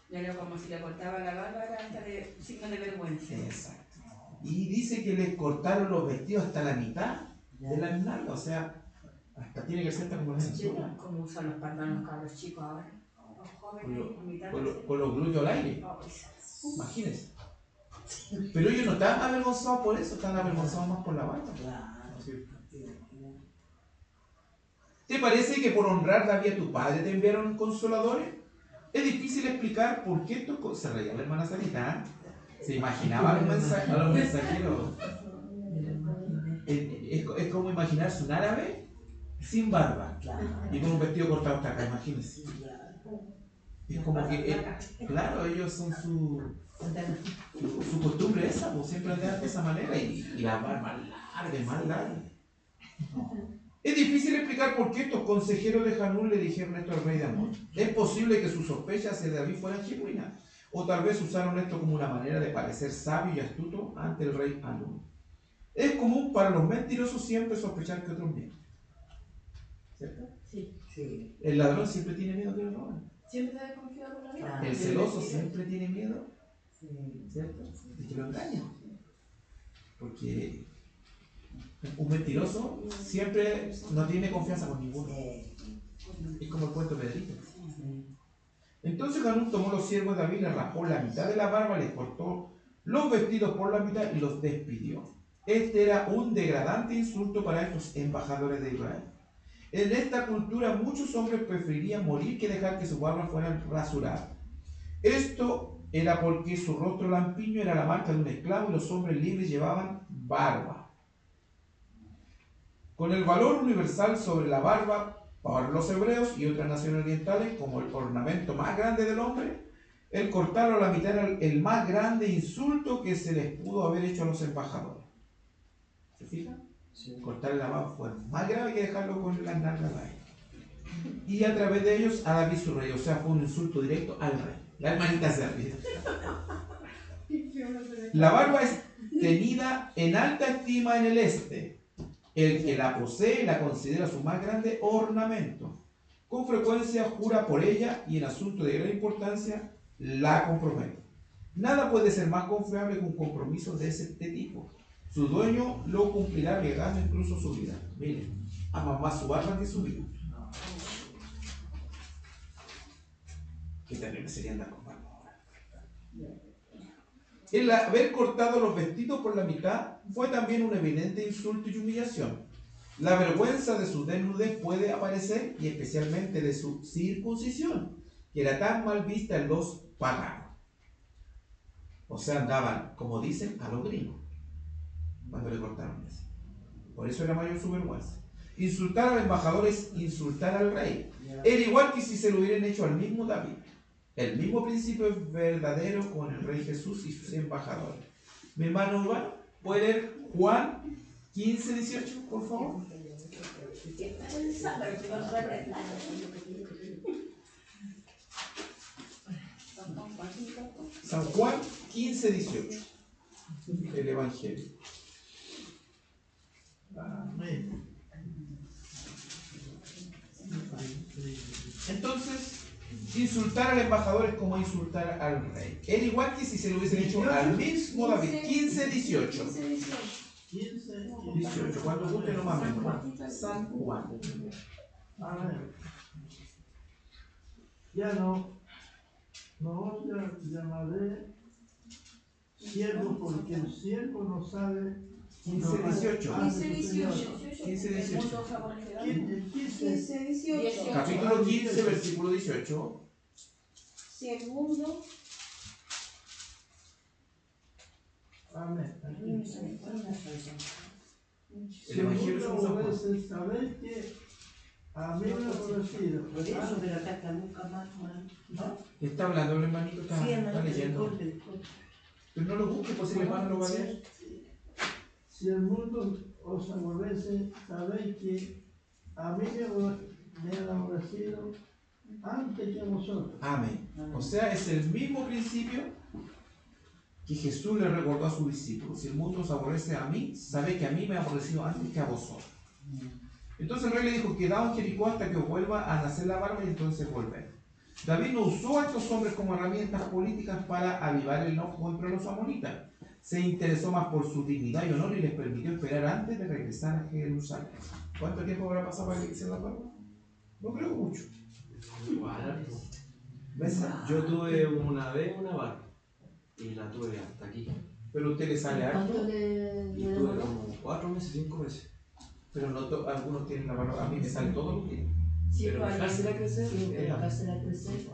Ya era como si le cortaba la barba, era hasta de signo de vergüenza. Exacto. Y dice que les cortaron los vestidos hasta la mitad de las nalgas, o sea, hasta tiene que ser hasta como la cintura. Como usan los pantalones cabros chicos ahora. Los jóvenes, a mitad Con los glúteos al aire. Imagínense. Pero ellos no estaban avergonzados por eso, estaban avergonzados más por la barba. ¿Te parece que por honrar David a tu padre te enviaron consoladores? Es difícil explicar por qué estos... Se reía la hermana Sarita, ¿eh? Se imaginaba a los mensajeros. Es como imaginarse un árabe sin barba y con un vestido cortado hasta acá, imagínense. Es como que, claro, ellos son su costumbre esa, pues siempre andan de esa manera y la barba más larga. Es difícil explicar por qué estos consejeros de Hanún le dijeron esto al rey de Amón. Es posible que sus sospechas hacia David fueran genuinas, o tal vez usaron esto como una manera de parecer sabio y astuto ante el rey Hanún. Es común para los mentirosos siempre sospechar que otros mienten. ¿Cierto? Sí. El ladrón siempre tiene miedo que lo roben. Siempre está desconfiado por la vida. El celoso siempre tiene miedo, ¿cierto? De que lo engañen. Porque un mentiroso siempre no tiene confianza con ninguno. Es como el cuento de Pedrito. Entonces Hanún tomó los siervos de David, le raspó la mitad de la barba, les cortó los vestidos por la mitad y los despidió. Este era un degradante insulto para estos embajadores de Israel. En esta cultura muchos hombres preferirían morir que dejar que sus barbas fueran rasuradas. Esto era porque su rostro lampiño era la marca de un esclavo y los hombres libres llevaban barba. Con el valor universal sobre la barba para los hebreos y otras naciones orientales como el ornamento más grande del hombre, el cortarlo a la mitad era el más grande insulto que se les pudo haber hecho a los embajadores. ¿Se fijan? Sí. Cortarle la barba fue más grave que dejarlo con las nalgas ahí. Y a través de ellos a David su rey, o sea, fue un insulto directo al rey. La hermanita se ríe. La barba es tenida en alta estima en el este. El que la posee la considera su más grande ornamento. Con frecuencia jura por ella y en asuntos de gran importancia la compromete. Nada puede ser más confiable que un compromiso de este tipo. Su dueño lo cumplirá arriesgando incluso su vida. Miren, ama más su barba que su vida. Qué terrible sería andar con barba ahora. El haber cortado los vestidos por la mitad fue también un evidente insulto y humillación. La vergüenza de su desnudez puede aparecer, y especialmente de su circuncisión, que era tan mal vista en los paganos. O sea, andaban, como dicen, a los gringos cuando le cortaron eso. Por eso era mayor su vergüenza. Insultar al embajador es insultar al rey. Era igual que si se lo hubieran hecho al mismo David. El mismo principio es verdadero con el rey Jesús y sus embajadores. Mi hermano Urbano, ¿puede leer Juan 15, 18, por favor? San Juan 15, 18. El Evangelio. Amén. Entonces, Insultar al embajador es como insultar al rey. Era igual que si se lo hubiesen hecho al mismo David. 15, 18. 18. Cuando guste lo más San Juan. A ver. Ya no os llamaré siervo porque el siervo no sabe. 15, 18. 15, 18. 15, El 18. mundo favorecerá. 15, 18. Capítulo 15, versículo 18. Si el mundo. Amén. El Evangelio es un San Juan. Sabéis que a mí me ha conocido. Por eso, pero acá está nunca más, ¿no? Está hablando el hermanito, está leyendo. Disculpe. Pero no lo busque, pues el hermano lo va a leer. Si el mundo os aborrece, sabéis que a mí me han aborrecido antes que a vosotros. Amén. O sea, es el mismo principio que Jesús le recordó a sus discípulos. Si el mundo os aborrece a mí, sabe que a mí me ha aborrecido antes que a vosotros. Entonces el rey le dijo, quedaos en Jericó hasta que os vuelva a nacer la barba y entonces volver. David no usó a estos hombres como herramientas políticas para avivar el enojo contra los amonitas. Se interesó más por su dignidad y honor y les permitió esperar antes de regresar a Jerusalén. ¿Cuánto tiempo habrá pasado para que hiciera la barba? No creo mucho. ¿Meses? Yo tuve una vez una barba y la tuve hasta aquí. Pero a usted le sale ¿Cuánto harto. le Y tuve demoró? como 4 meses, 5 meses. Pero no algunos tienen la barba. A mí me sale todos los días. Sí, Pero pero dejársela crecer. Sí, dejársela crecer.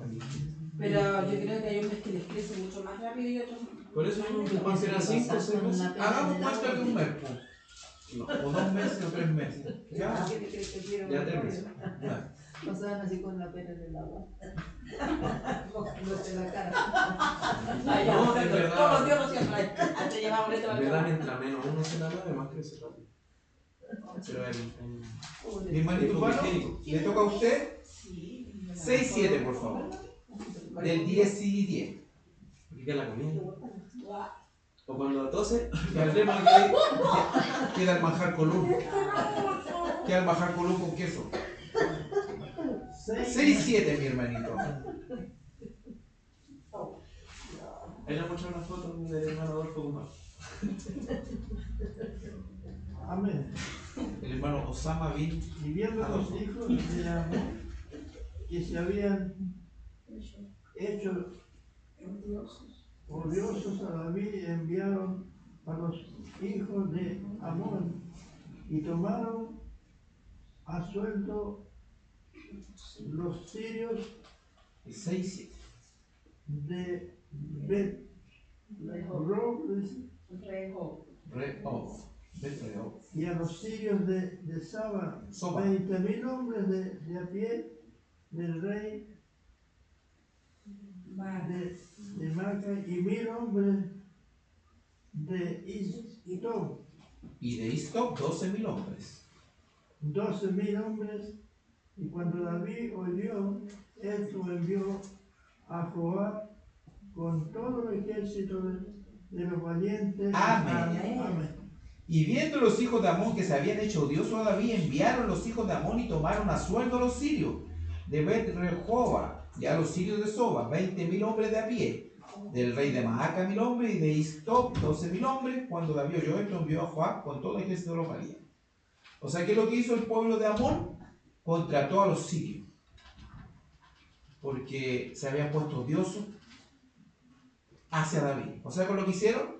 pero yo creo que hay hombres que les crece mucho más rápido y otros. Por eso después será 5 o 6 meses. Hagamos cuenta de un mes, po. No, O 2 meses o 3 meses. Ya. ya 3 meses. Ya. Pasaban así con la pena en el agua. Mojándote la cara. Ay, ya, No, perfecto. de verdad. Todos los días recién te llevamos esto a En la verdad, cama. mientras menos uno se la lave, más crece rápido. Pero Mi hermanito Pablo, le toca a usted 6-7, por favor. Del 10 y 10. Porque queda la comida. O cuando tose, Y al tema queda el manjar colún. Queda el manjar colún con queso. 6-7, mi hermanito. ahí le muestra una foto de hermano Adolfo Guzmán. Amén. El hermano Osama Bin. Y viendo los hijos de Amón que se habían hecho odiosos a David, enviaron a los hijos de Amón y tomaron a sueldo los sirios 6-7. de Bet-Robles Reo. y a los sirios de Saba, Soba. 20.000 hombres de a pie del rey de Maca y 1.000 hombres de Itom, Y de Istop 12.000 hombres. 12.000 hombres. Y cuando David oyó esto, envió a Joab con todo el ejército de los valientes. Amén. Amén. Y viendo los hijos de Amón que se habían hecho odiosos a David, enviaron los hijos de Amón y tomaron a sueldo a los sirios de Bet-Rehoba y a los sirios de Soba, 20.000 hombres de a pie, del rey de Maaca 1.000 hombres y de Istop 12.000 hombres. Cuando David oyó esto, envió a Joab con todo el ejército de los valientes. O sea, ¿qué es lo que hizo el pueblo de Amón? Contrató a los sirios, porque se habían puesto odiosos hacia David. O sea, con lo que hicieron,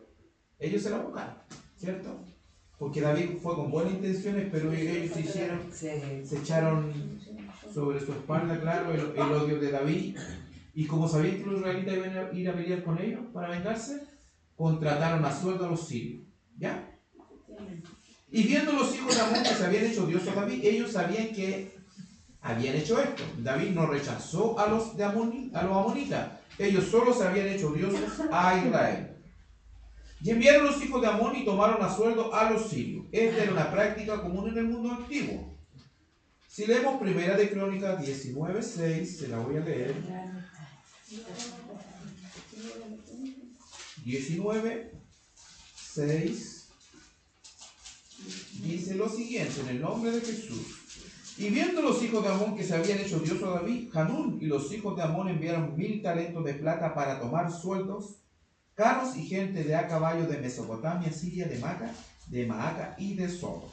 ellos se la buscaron, ¿cierto? Porque David fue con buenas intenciones, pero ellos se echaron sobre su espalda, claro, el odio de David. Y como sabían que los israelitas iban a ir a pelear con ellos para vengarse, contrataron a sueldo a los sirios. ¿Ya? Y viendo los hijos de Amón que se habían hecho odiosos a David, ellos sabían que habían hecho esto. David no rechazó a los amonitas. Ellos solo se habían hecho odiosos a Israel. Y enviaron los hijos de Amón y tomaron a sueldo a los sirios. Esta era una práctica común en el mundo antiguo. Si leemos Primera de Crónicas 19:6, se la voy a leer. 19:6 dice lo siguiente: en el nombre de Jesús, Y viendo los hijos de Amón que se habían hecho odiosos a David, Hanún y los hijos de Amón enviaron 1000 talentos de plata para tomar sueldos, carros y gente de a caballo de Mesopotamia, Siria, de Maaca y de Soba.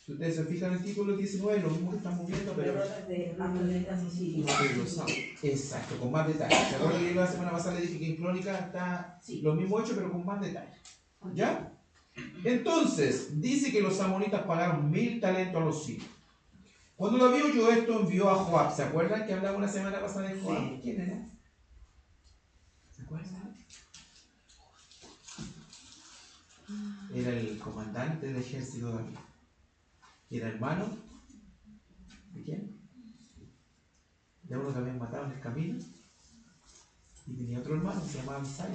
Si ustedes se fijan en el título 19, lo mismo que estamos viendo, pero de Amaletas y Siria. exacto, con más detalles. ¿Se acuerdan que la semana pasada le dije que en Crónica está lo mismo hecho, pero con más detalles? ¿Ya? Entonces, dice que los amonitas pagaron 1000 talentos a los sirios. Cuando David oyó esto, envió a Joab. ¿Se acuerdan que hablamos la semana pasada de Joab? Sí. ¿Quién era? ¿Se acuerdan? Era el comandante del ejército de David. Y era hermano ¿de quién? De uno que habían matado en el camino. Y tenía otro hermano que se llamaba Abisai.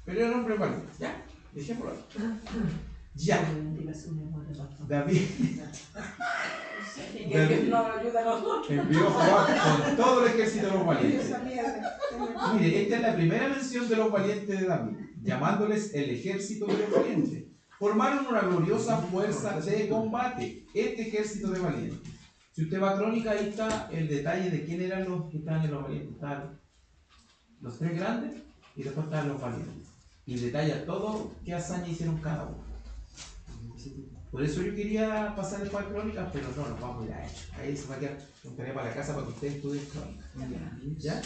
Pero era un hombre valiente. ¿Ya? Dejémoslo ahí. Ya. David envió a Joab con todo el ejército de los valientes. Mire, esta es la primera mención de los valientes de David, llamándoles el ejército de los valientes. Formaron una gloriosa fuerza de combate, este ejército de valientes. Si usted va a Crónica, ahí está el detalle de quién eran los que estaban en los valientes. Estaban los 3 grandes y después estaban los valientes. Y detalla todo qué hazaña hicieron cada uno. Por eso yo quería pasar después a Crónicas, pero no, nos vamos ya hecho. Ahí se va a quedar un tarea para la casa para que ustedes estudien Crónicas. ¿Ya?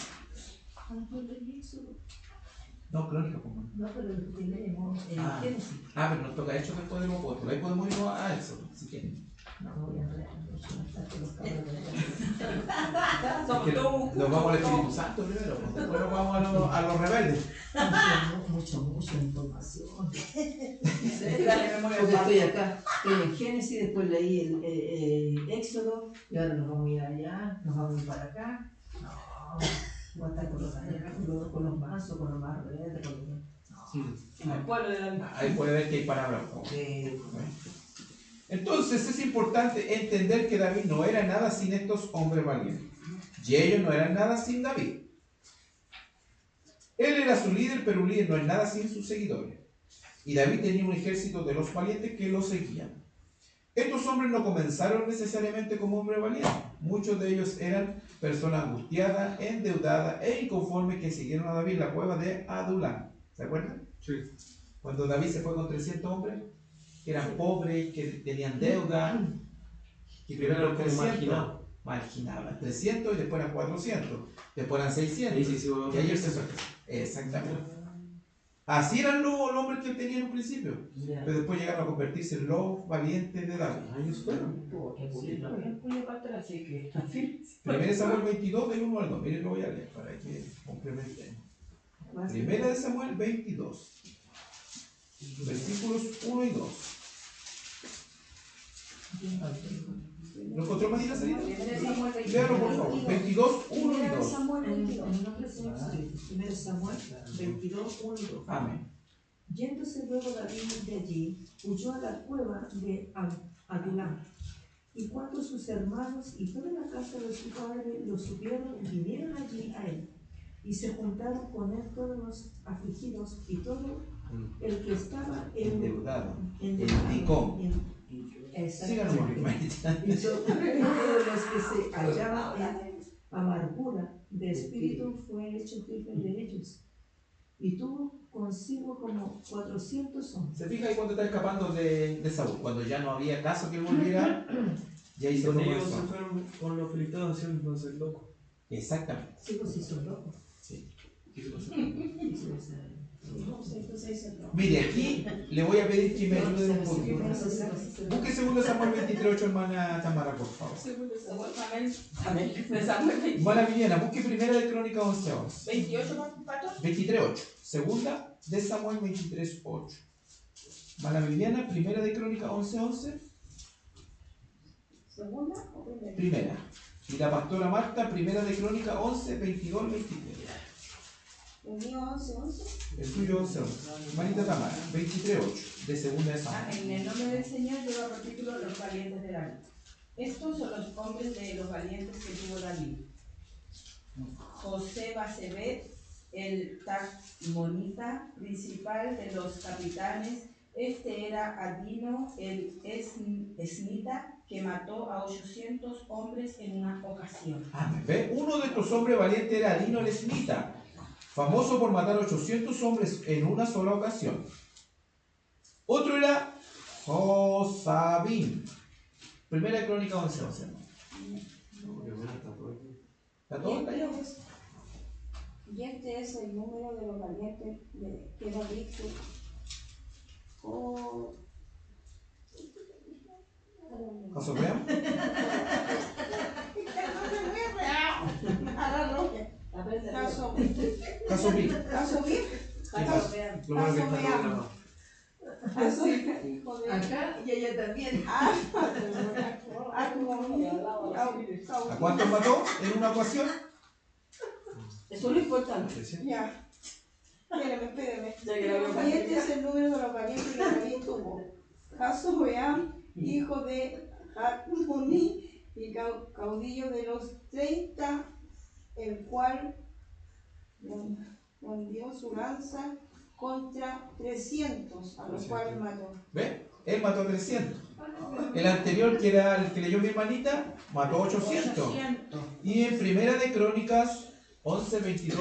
No, Crónicas, pues, No, pero lo que leemos en Génesis. pero nos toca Hechos después de los apóstoles. Ahí podemos ir a eso, si quieren. No, voy a leer hasta que los cabros Nos vamos al Espíritu Santo primero, pues, después nos vamos a los rebeldes. Mucha información. Porque estoy acá, estoy en Génesis, después leí el Éxodo, y ahora nos vamos a ir allá, nos vamos a ir para acá. No, voy a estar con los mansos, con los más rebeldes, con los... En el pueblo de David. Ahí puede ver que hay palabras. Entonces es importante entender que David no era nada sin estos hombres valientes. Y ellos no eran nada sin David. Él era su líder, pero un líder no es nada sin sus seguidores. Y David tenía un ejército de los valientes que lo seguían. Estos hombres no comenzaron necesariamente como hombres valientes. Muchos de ellos eran personas angustiadas, endeudadas e inconformes que siguieron a David en la cueva de Adulam. ¿Se acuerdan? Sí. Cuando David se fue con 300 hombres, que eran pobres, que tenían deuda, que primero los 300 marginaban 300 y después eran 400, después eran 600 y ayer se fue. Exactamente. Así eran los hombres que él tenía en un principio, pero después llegaron a convertirse en los valientes de David. Ellos fueron. Primera Samuel 22 del 1 al 2. Miren, lo voy a leer para que complementen. Primera de Samuel 22, versículos 1 y 2. ¿Lo encontró más la salida? Léalo por favor. 22, 1 y 2. Primero Samuel 22, 1 y 2. Amén. Yéndose luego David de allí, huyó a la cueva de Adulam. Y cuando sus hermanos y toda la casa de su padre lo supieron, vinieron allí a él. Y se juntaron con él todos los afligidos y todo el que estaba endeudado. Exactamente. Y todos los que se hallaban en amargura de espíritu fue hecho jefe de ellos. Y tuvo consigo como 400 hombres. ¿Se fija ahí cuando está escapando de Saúl? Cuando ya no había caso que él volviera, ya hizo Con como ellos eso. se fueron con los filisteos haciéndose el loco. Exactamente. Sí, pues sí, son locos. Sí. Mire, Mire, aquí le voy a pedir que me ayuden un poquito. Busque 2 Samuel 23:8, hermana Tamara, por favor. Hermana Viviana, busque primera de Crónica 11:11. 23:8. Segunda de Samuel 23:8. Hermana Viviana, primera de Crónica 11:11. ¿Segunda o primera? Primera. Y la pastora Marta, primera de Crónica 11:22-23. ¿El mío 11? El tuyo 11:11. Hermanita Tamara, 23:8, de segunda de Samuel. En el nombre del Señor lleva por título Los valientes de David. Estos son los hombres de los valientes que tuvo David. José Basebet, el Tacmonita, principal de los capitanes. Este era Adino, el Esnita, que mató a 800 hombres en una ocasión. Amén. ¿Ve? Uno de estos hombres valientes era Adino el esnita, famoso por matar 800 hombres en una sola ocasión. Otro era Josabín. Primera de Crónica 11:11. ¿Está todo detallado? Y este es el número de los valientes que David tuvo. ¿Caso vean? Caso B. Lo bueno que está todo grabado. Acá y ella también. ¿A cuántos mató en una ocasión? Eso es lo importante. Ya. Espérame. Ya que la veo Y este es el número de los valientes que David tuvo. Jasobeam, hijo de Jacmoni y caudillo de los 30, el cual hundió su lanza contra 300, a los cuales mató. ¿Ve? Él mató a 300. El anterior, que era el que leyó mi hermanita, mató a 800. Y en Primera de Crónicas 11, 22,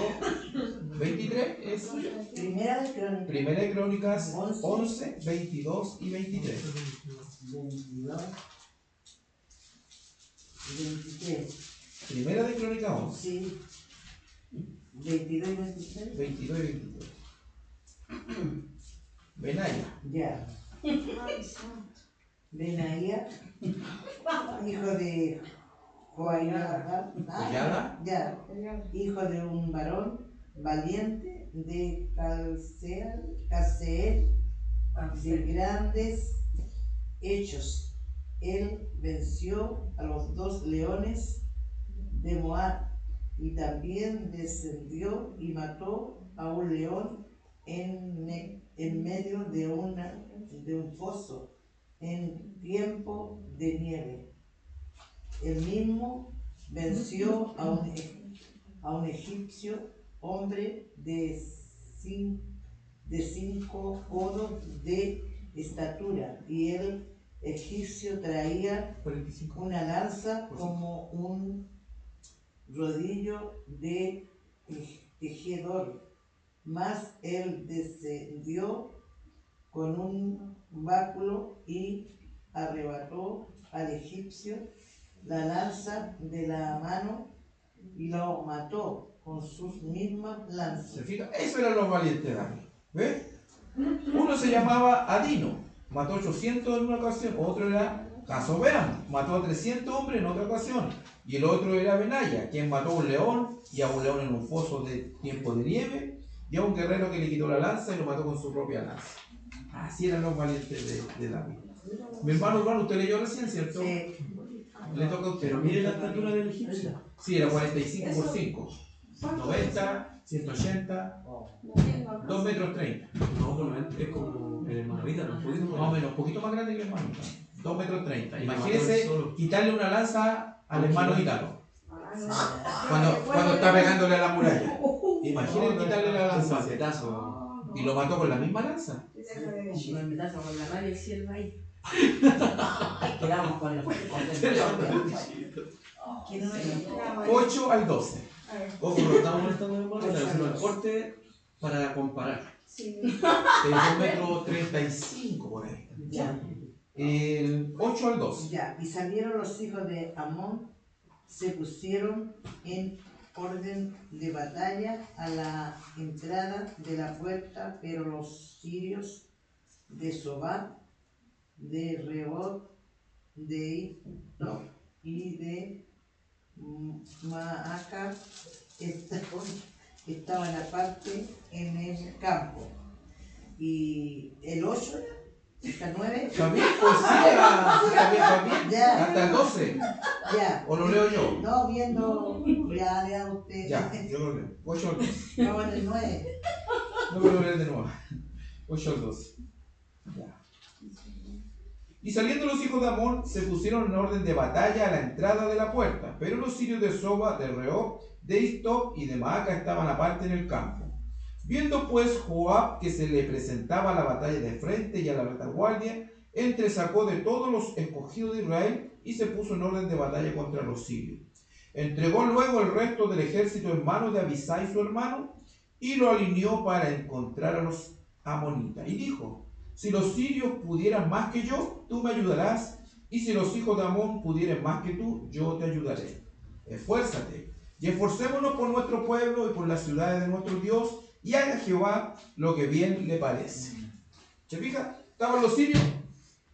23 es Primera de Crónicas. Primera de Crónicas 11, 22 y 23. 22, 23. Primera de Crónicas 11, Sí. 22 y 23. 22 y 23. Benaya. Ya. Benaía, hijo de Joiada, Joiada. ya, hijo de un varón valiente de Caseel, de grandes hechos. Él venció a los 2 leones de Moab y también descendió y mató a un león en medio de un foso en tiempo de nieve. Él mismo venció a un egipcio, hombre de 5 codos de estatura, y el egipcio traía 45. una lanza como un rodillo de tejedor, mas él descendió con un báculo y arrebató al egipcio la lanza de la mano y lo mató con sus mismas lanzas. ¿Se fija? Eso eran los valientes de David. ¿Ves? Uno se llamaba Adino, mató 800 en una ocasión. Otro era Jasobeam, mató a 300 hombres en otra ocasión. Y el otro era Benaya, quien mató a un león, y a un león en un foso de tiempo de nieve, y a un guerrero que le quitó la lanza y lo mató con su propia lanza. Así eran los valientes de David. Mi hermano Urbano, usted leyó recién, ¿cierto? Sí. Le toca a usted. Pero mire la estatura del egipcio. Sí, era 45 por 5. 90, 180, 2 metros 30. No, pero es como el hermanita, no puede Más o menos, un poquito más grande que el hermano. 2 metros 30. Y Imagínese mató él solo. quitarle una lanza al hermano gitano. Cuando está pegándole a la muralla. Imagínese quitarle la Un lanza. paquetazo. Y lo mató con la misma lanza. Un palmetazo con la radio y el cielo ahí. Quedamos con los Que no me 8 al 12. Ojo, no estamos molestando de hermano, le hacemos el corte para comparar. Sí. 2 metros 35 por ahí. Ya. El 8 al 12. Ya, y salieron los hijos de Amón, se pusieron en orden de batalla a la entrada de la puerta, pero los sirios de Sobá, de Rehob, de Ito y de Maaca estaban aparte en el campo. Y el 8, hasta el 9, ¿También? Pues sí, también. Ya. Hasta el 12. ya. ¿O lo leo yo? No, viendo, ya lea usted. Ya, yo lo leo. 8 al 12. No, en el 9. No me lo leer de nuevo. 8 al 12. Ya. Y saliendo los hijos de Amón, se pusieron en orden de batalla a la entrada de la puerta. Pero los sirios de Soba, de Rehob, de Istop y de Maaca estaban aparte en el campo. Viendo pues Joab que se le presentaba la batalla de frente y a la retaguardia, entresacó de todos los escogidos de Israel y se puso en orden de batalla contra los sirios. Entregó luego el resto del ejército en manos de Abisai su hermano y lo alineó para encontrar a los amonitas. Y dijo: si los sirios pudieran más que yo, tú me ayudarás, y si los hijos de Amón pudieran más que tú, yo te ayudaré. Esfuérzate y esforcémonos por nuestro pueblo y por las ciudades de nuestro Dios, y haga Jehová lo que bien le parece. ¿Se fija? Estaban los sirios,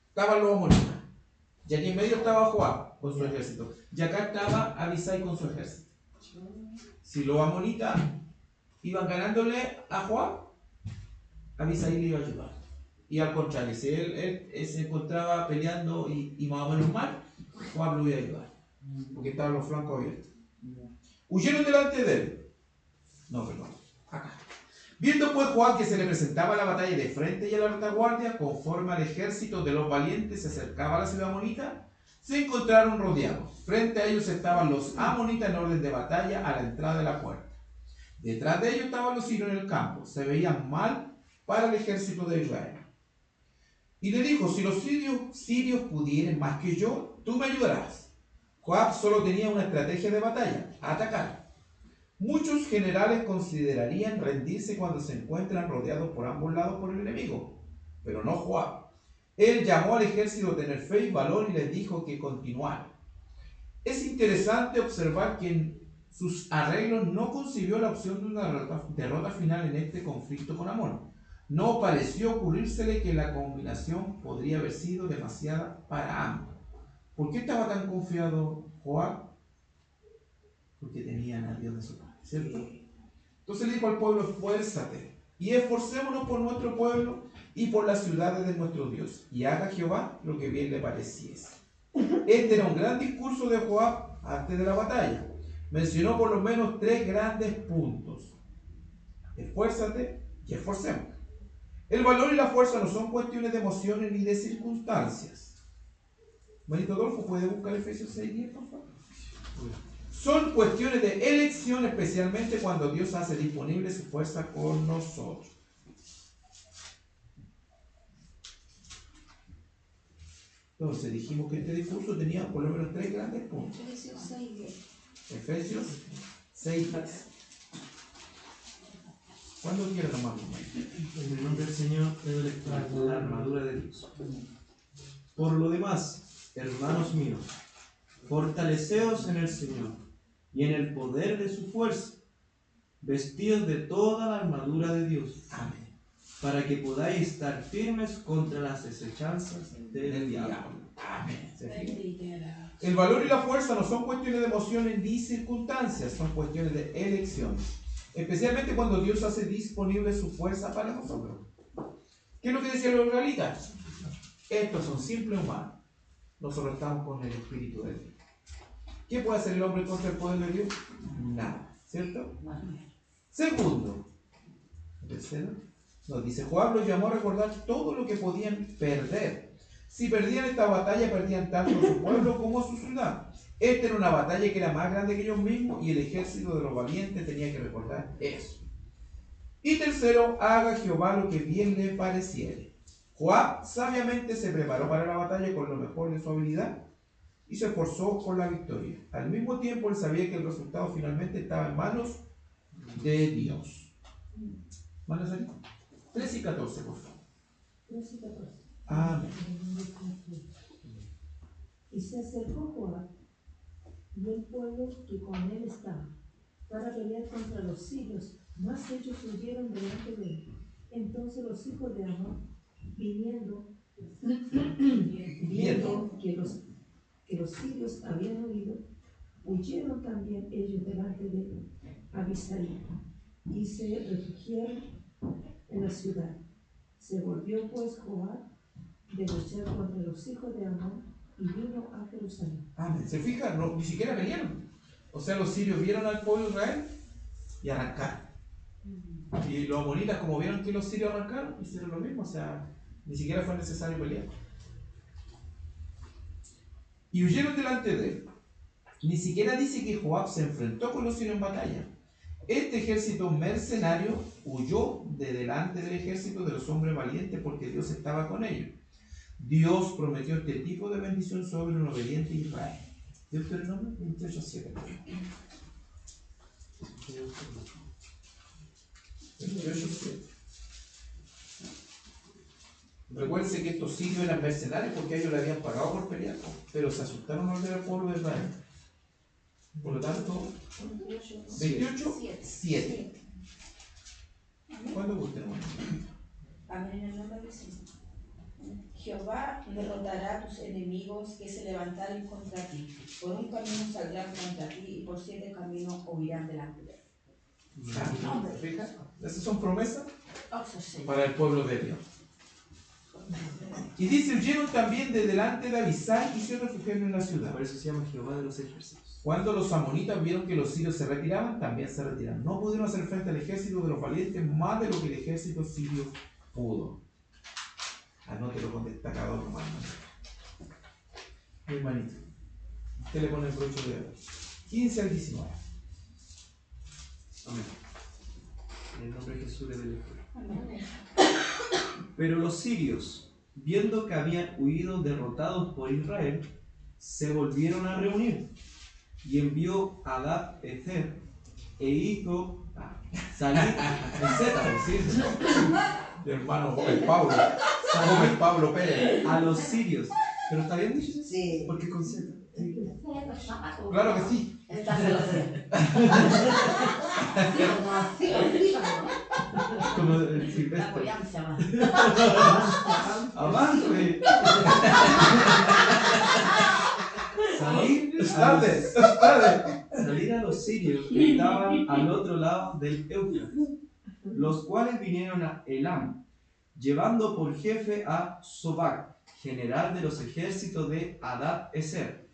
estaban los amonitas, y aquí en medio estaba Joab con su ejército, y acá estaba Abisai con su ejército. Si los amonitas iban ganándole a Joab, Abisai le iba a ayudar. Y al contrario, si él se encontraba peleando y más o menos mal, Joab lo iba a ayudar, porque estaban los flancos abiertos. Huyeron delante de él. No, perdón, acá. Viendo pues Joab que se le presentaba la batalla de frente y a la retaguardia, conforme al ejército de los valientes se acercaba a la ciudad amonita, se encontraron rodeados. Frente a ellos estaban los amonitas en orden de batalla a la entrada de la puerta. Detrás de ellos estaban los sirios en el campo. Se veían mal para el ejército de Israel. Y le dijo: si los sirios pudieran más que yo, tú me ayudarás. Joab solo tenía una estrategia de batalla: atacar. Muchos generales considerarían rendirse cuando se encuentran rodeados por ambos lados por el enemigo, pero no Joab. Él llamó al ejército a tener fe y valor y les dijo que continuaran. Es interesante observar que en sus arreglos no concibió la opción de una derrota final en este conflicto con Amón. No pareció ocurrírsele que la combinación podría haber sido demasiada para ambos. ¿Por qué estaba tan confiado Joab? Porque tenían a Dios de su parte, ¿cierto? Entonces le dijo al pueblo: esfuérzate y esforcémonos por nuestro pueblo y por las ciudades de nuestro Dios, y haga Jehová lo que bien le pareciese. Este era un gran discurso de Joab antes de la batalla. Mencionó por lo menos 3 grandes puntos: esfuérzate y esforcémonos. El valor y la fuerza no son cuestiones de emociones ni de circunstancias. Manito Adolfo, ¿puede buscar Efesios 6:10, por favor? Son cuestiones de elección, especialmente cuando Dios hace disponible su fuerza con nosotros. Entonces dijimos que este discurso tenía por lo menos 3 grandes puntos. Efesios 6:10. ¿Cuándo quieren nomás? En el nombre del Señor, te doy lectura con la armadura de Dios. Por lo demás, hermanos míos, fortaleceos en el Señor y en el poder de su fuerza, vestidos de toda la armadura de Dios. Amén. Para que podáis estar firmes contra las desechanzas del diablo. Amén. El valor y la fuerza no son cuestiones de emociones ni circunstancias, son cuestiones de elección. Especialmente cuando Dios hace disponible su fuerza para nosotros. ¿Qué es lo que decían los israelitas? Estos son simples humanos. Nosotros estamos con el Espíritu de Dios. ¿Qué puede hacer el hombre contra el poder de Dios? Nada, ¿cierto? Segundo, tercero, nos dice: Joab los llamó a recordar todo lo que podían perder. Si perdían esta batalla, perdían tanto a su pueblo como a su ciudad. Esta era una batalla que era más grande que ellos mismos, y el ejército de los valientes tenía que recordar eso. Y tercero, haga Jehová lo que bien le pareciere. Joab sabiamente se preparó para la batalla con lo mejor de su habilidad y se esforzó por la victoria. Al mismo tiempo, él sabía que el resultado finalmente estaba en manos de Dios. ¿Manos ahí? 13 y 14, por favor. 13 y 14. Amén. Y se acercó Joab y el pueblo que con él estaba para pelear contra los sirios, mas ellos huyeron delante de él. Entonces los hijos de Amón, viendo que los sirios habían huido, huyeron también ellos delante de Abisai y se refugiaron en la ciudad. Se volvió pues Joab de luchar contra los hijos de Amón y vino a Jerusalén. Amén. ¿Se fijan? No, ni siquiera pelearon. O sea, los sirios vieron al pueblo de Israel y arrancaron. Y los amonitas, como vieron que los sirios arrancaron, hicieron lo mismo. O sea, ni siquiera fue necesario pelear. Y huyeron delante de él. Ni siquiera dice que Joab se enfrentó con los sirios en batalla. Este ejército mercenario huyó de delante del ejército de los hombres valientes porque Dios estaba con ellos. Dios prometió este tipo de bendición sobre un obediente Israel. Deuteronomio 28:7. 28:7. Recuérdense que estos sirios eran mercenarios porque ellos le habían pagado por pelear, pero se asustaron al ver al pueblo de Israel. Por lo tanto, 28:7. ¿Cuándo guste? Amén, en el nombre del Señor. Jehová derrotará a tus enemigos que se levantaren contra ti. Por un camino saldrán contra ti y por 7 caminos huirán delante de él. ¿Fija? Esas son promesas Sí. para el pueblo de Dios. Y dice, huyeron también de delante de Abisai y se refugiaron en la ciudad. Por eso se llama Jehová de los ejércitos. Cuando los amonitas vieron que los sirios se retiraban, también se retiraron. No pudieron hacer frente al ejército de los valientes más de lo que el ejército sirio pudo. Anótelo con destacador, hermano. Mi hermanito. Usted le pone el broche de oro. 15 al 19. Amén. En el nombre de Jesús le doy lectura. Amén. Pero los sirios, viendo que habían huido derrotados por Israel, se volvieron a reunir. Y envió a Hadad-Ezer e hizo salir Mi hermano Gómez Pablo. Gómez Pablo Pérez. a los sirios. ¿Pero está bien dicho? Sí. Porque con Z. Claro que sí. Como el silvestre. ¡Avance! Salir a los sirios que estaban al otro lado del Éufrates, los cuales vinieron a Elam, llevando por jefe a Sobac, general de los ejércitos de Hadad-Ezer.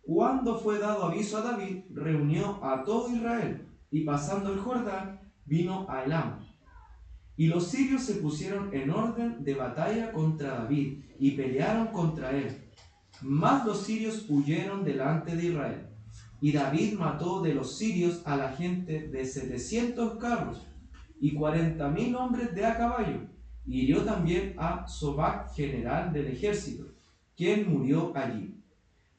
Cuando fue dado aviso a David, reunió a todo Israel, y pasando el Jordán, vino a Elam. Y los sirios se pusieron en orden de batalla contra David, y pelearon contra él. Mas los sirios huyeron delante de Israel. Y David mató de los sirios a la gente de 700 carros, y 40.000 hombres de a caballo. Y hirió también a Sobac, general del ejército, quien murió allí.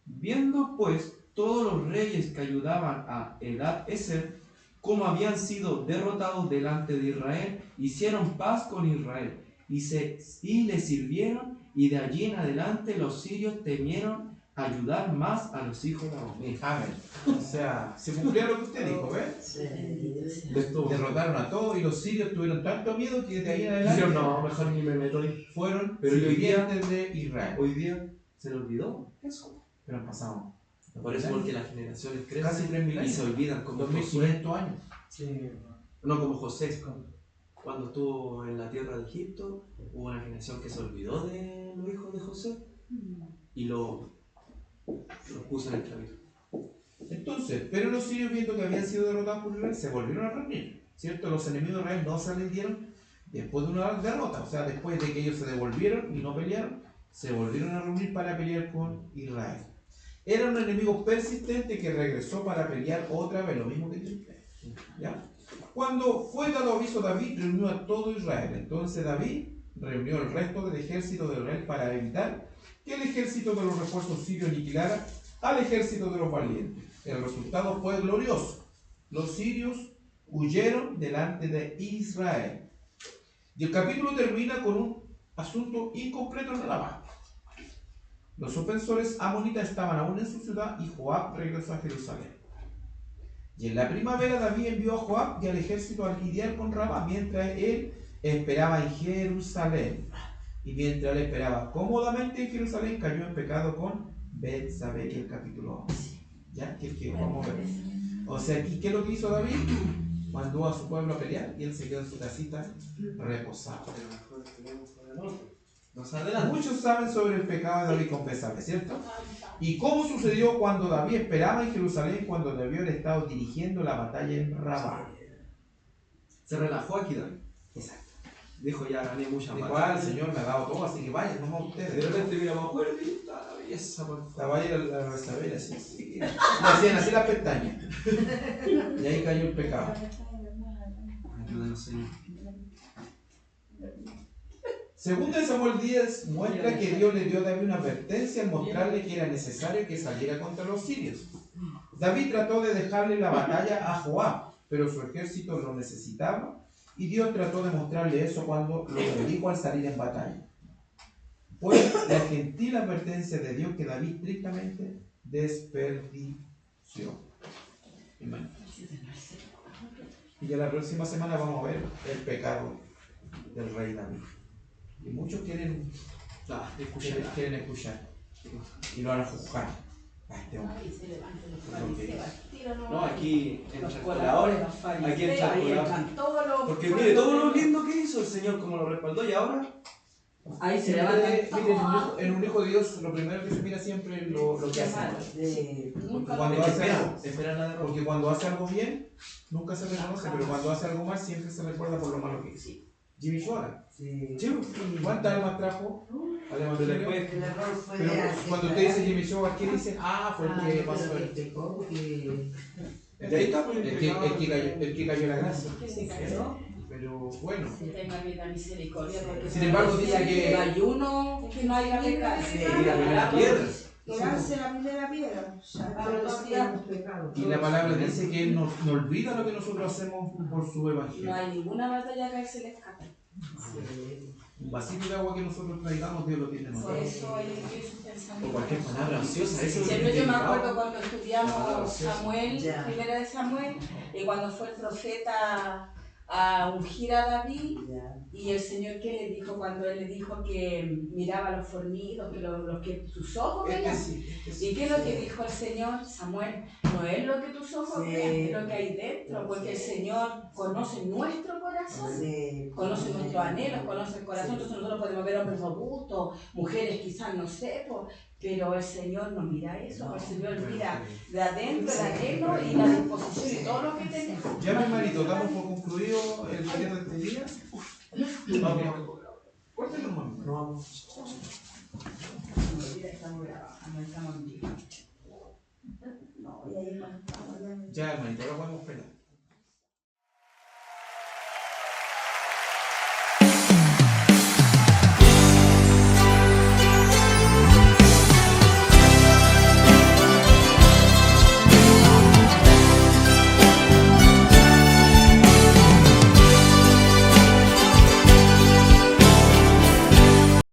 Viendo pues todos los reyes que ayudaban a Hadad-Ezer, como habían sido derrotados delante de Israel, hicieron paz con Israel, y le sirvieron, y de allí en adelante los sirios temieron ayudar más a los hijos de Amón. Amén. O sea, se cumplió lo que usted dijo, ¿ves? Derrotaron a todos y los sirios tuvieron tanto miedo que de ahí en adelante Dijeron, no, mejor ni me meto ahí. fueron Pero hoy día- sirvientes de Israel. Hoy día se le olvidó eso. Pero han pasado Por eso porque las generaciones casi crecen 3.000 y años. se olvidan como Josué. 2.500 años. No como José. Cuando estuvo en la tierra de Egipto, hubo una generación que se olvidó de los hijos de José y los puso en el esclavitud. Entonces, pero los sirios viendo que habían sido derrotados por Israel, se volvieron a reunir, ¿cierto? Los enemigos de Israel no se rindieron después de una derrota, o sea, después de que ellos se devolvieron y no pelearon, se volvieron a reunir para pelear con Israel. Era un enemigo persistente que regresó para pelear otra vez, lo mismo que dice usted, ¿ya? Cuando fue dado aviso, David reunió a todo Israel. Entonces David reunió el resto del ejército de Israel para evitar que el ejército de los refuerzos sirios aniquilara al ejército de los valientes. El resultado fue glorioso. Los sirios huyeron delante de Israel. Y el capítulo termina con un asunto incompleto en Ramá. Los ofensores amonitas estaban aún en su ciudad y Joab regresó a Jerusalén. Y en la primavera David envió a Joab y al ejército a lidiar con Rabá, mientras él esperaba en Jerusalén. Y mientras él esperaba cómodamente en Jerusalén, cayó en pecado con Betsabé, que es el capítulo 11. ¿Ya? Que vamos a ver. O sea, aquí, ¿qué es lo que hizo David? Mandó a su pueblo a pelear y él se quedó en su casita reposado. Más adelante. Muchos saben sobre el pecado de David con Betsabé, ¿cierto? Y cómo sucedió cuando David esperaba en Jerusalén cuando debió haber estado dirigiendo la batalla en Rabá. Se relajó aquí David. Exacto. Dijo, ya gané mucha Dijo, más. el Señor me ha dado todo, así que vayan, no a ustedes. De repente miramos afuera y está la belleza. Por favor. Estaba ahí a la Betsabé, así, así. Le hacían así las pestañas. Y ahí cayó el pecado. Ayúdanos, Señor. Segundo de Samuel 10 muestra que Dios le dio a David una advertencia al mostrarle que era necesario que saliera contra los sirios. David trató de dejarle la batalla a Joab, pero su ejército lo necesitaba y Dios trató de mostrarle eso cuando lo bendijo al salir en batalla. Fue la gentil advertencia de Dios que David estrictamente desperdició. Amén. Y ya la próxima semana vamos a ver el pecado del rey David. Y muchos quieren escuchar. Y lo van a juzgar a este hombre. Ahí se levantan los fariseos, tiro No, nomás. aquí en Los el coladores, calculador. los fariseos, Aquí el ahí calculador. están todos los Porque mire, todo lo lindo que hizo el Señor, como lo respaldó, y ahora Ahí se Siempre, levantan miren, todos. en un hijo de Dios, lo primero que se mira siempre es lo que hace mal. Nunca Cuando lo hace algo, espera la derrota. porque cuando hace algo bien, nunca se reconoce, pero cuando hace algo mal, siempre se recuerda por lo malo que hizo. Jimmy Shora, ¿cuántas almas trajo al Pero Evangelio? después, El error fue Pero de hacer cuando usted dice Jimmy Shora, ¿qué dicen? Ah, fue el que pasó el de ahí está, pues, el pecado. el que cayó en la gracia. Que se cayó. Pero bueno, Que tenga vida misericordia, porque Sin embargo, dice que- no hay uno que no haya pecado. Sí, la primera piedra. Que lance la primera piedra. y la palabra dice que Él no olvida lo que nosotros hacemos por su No Evangelio. hay ninguna batalla que a él se le escape. Un vasito de agua que nosotros traigamos, Dios lo tiene en Por nosotros. eso él envió sus O pensamientos. cualquier palabra ansiosa, eso es Siempre yo me delicado. acuerdo cuando estudiamos Ansiosa. Samuel, Ya. primera de Samuel, y cuando fue el profeta a ungir a David, y el Señor que le dijo cuando él le dijo que miraba los fornidos, que los que sus ojos veían. ¿Y qué es lo que dijo el Señor? Samuel, no es lo que tus ojos Sí. vean, es lo que hay dentro, porque el Señor conoce nuestro corazón. Conoce nuestros anhelos, conoce el corazón, entonces nosotros podemos ver hombres robustos, mujeres quizás no sé, pero el Señor no mira eso, el Señor mira de adentro, el anhelo y la disposición y todo lo que tenemos. Ya, mi hermanito, damos por concluido el video de este día. Vamos. Córtelo, mamá. No vamos. Estamos grabando, estamos en vivo. No, y ahí no estamos, ya. Ya, hermanito, ahora podemos esperar.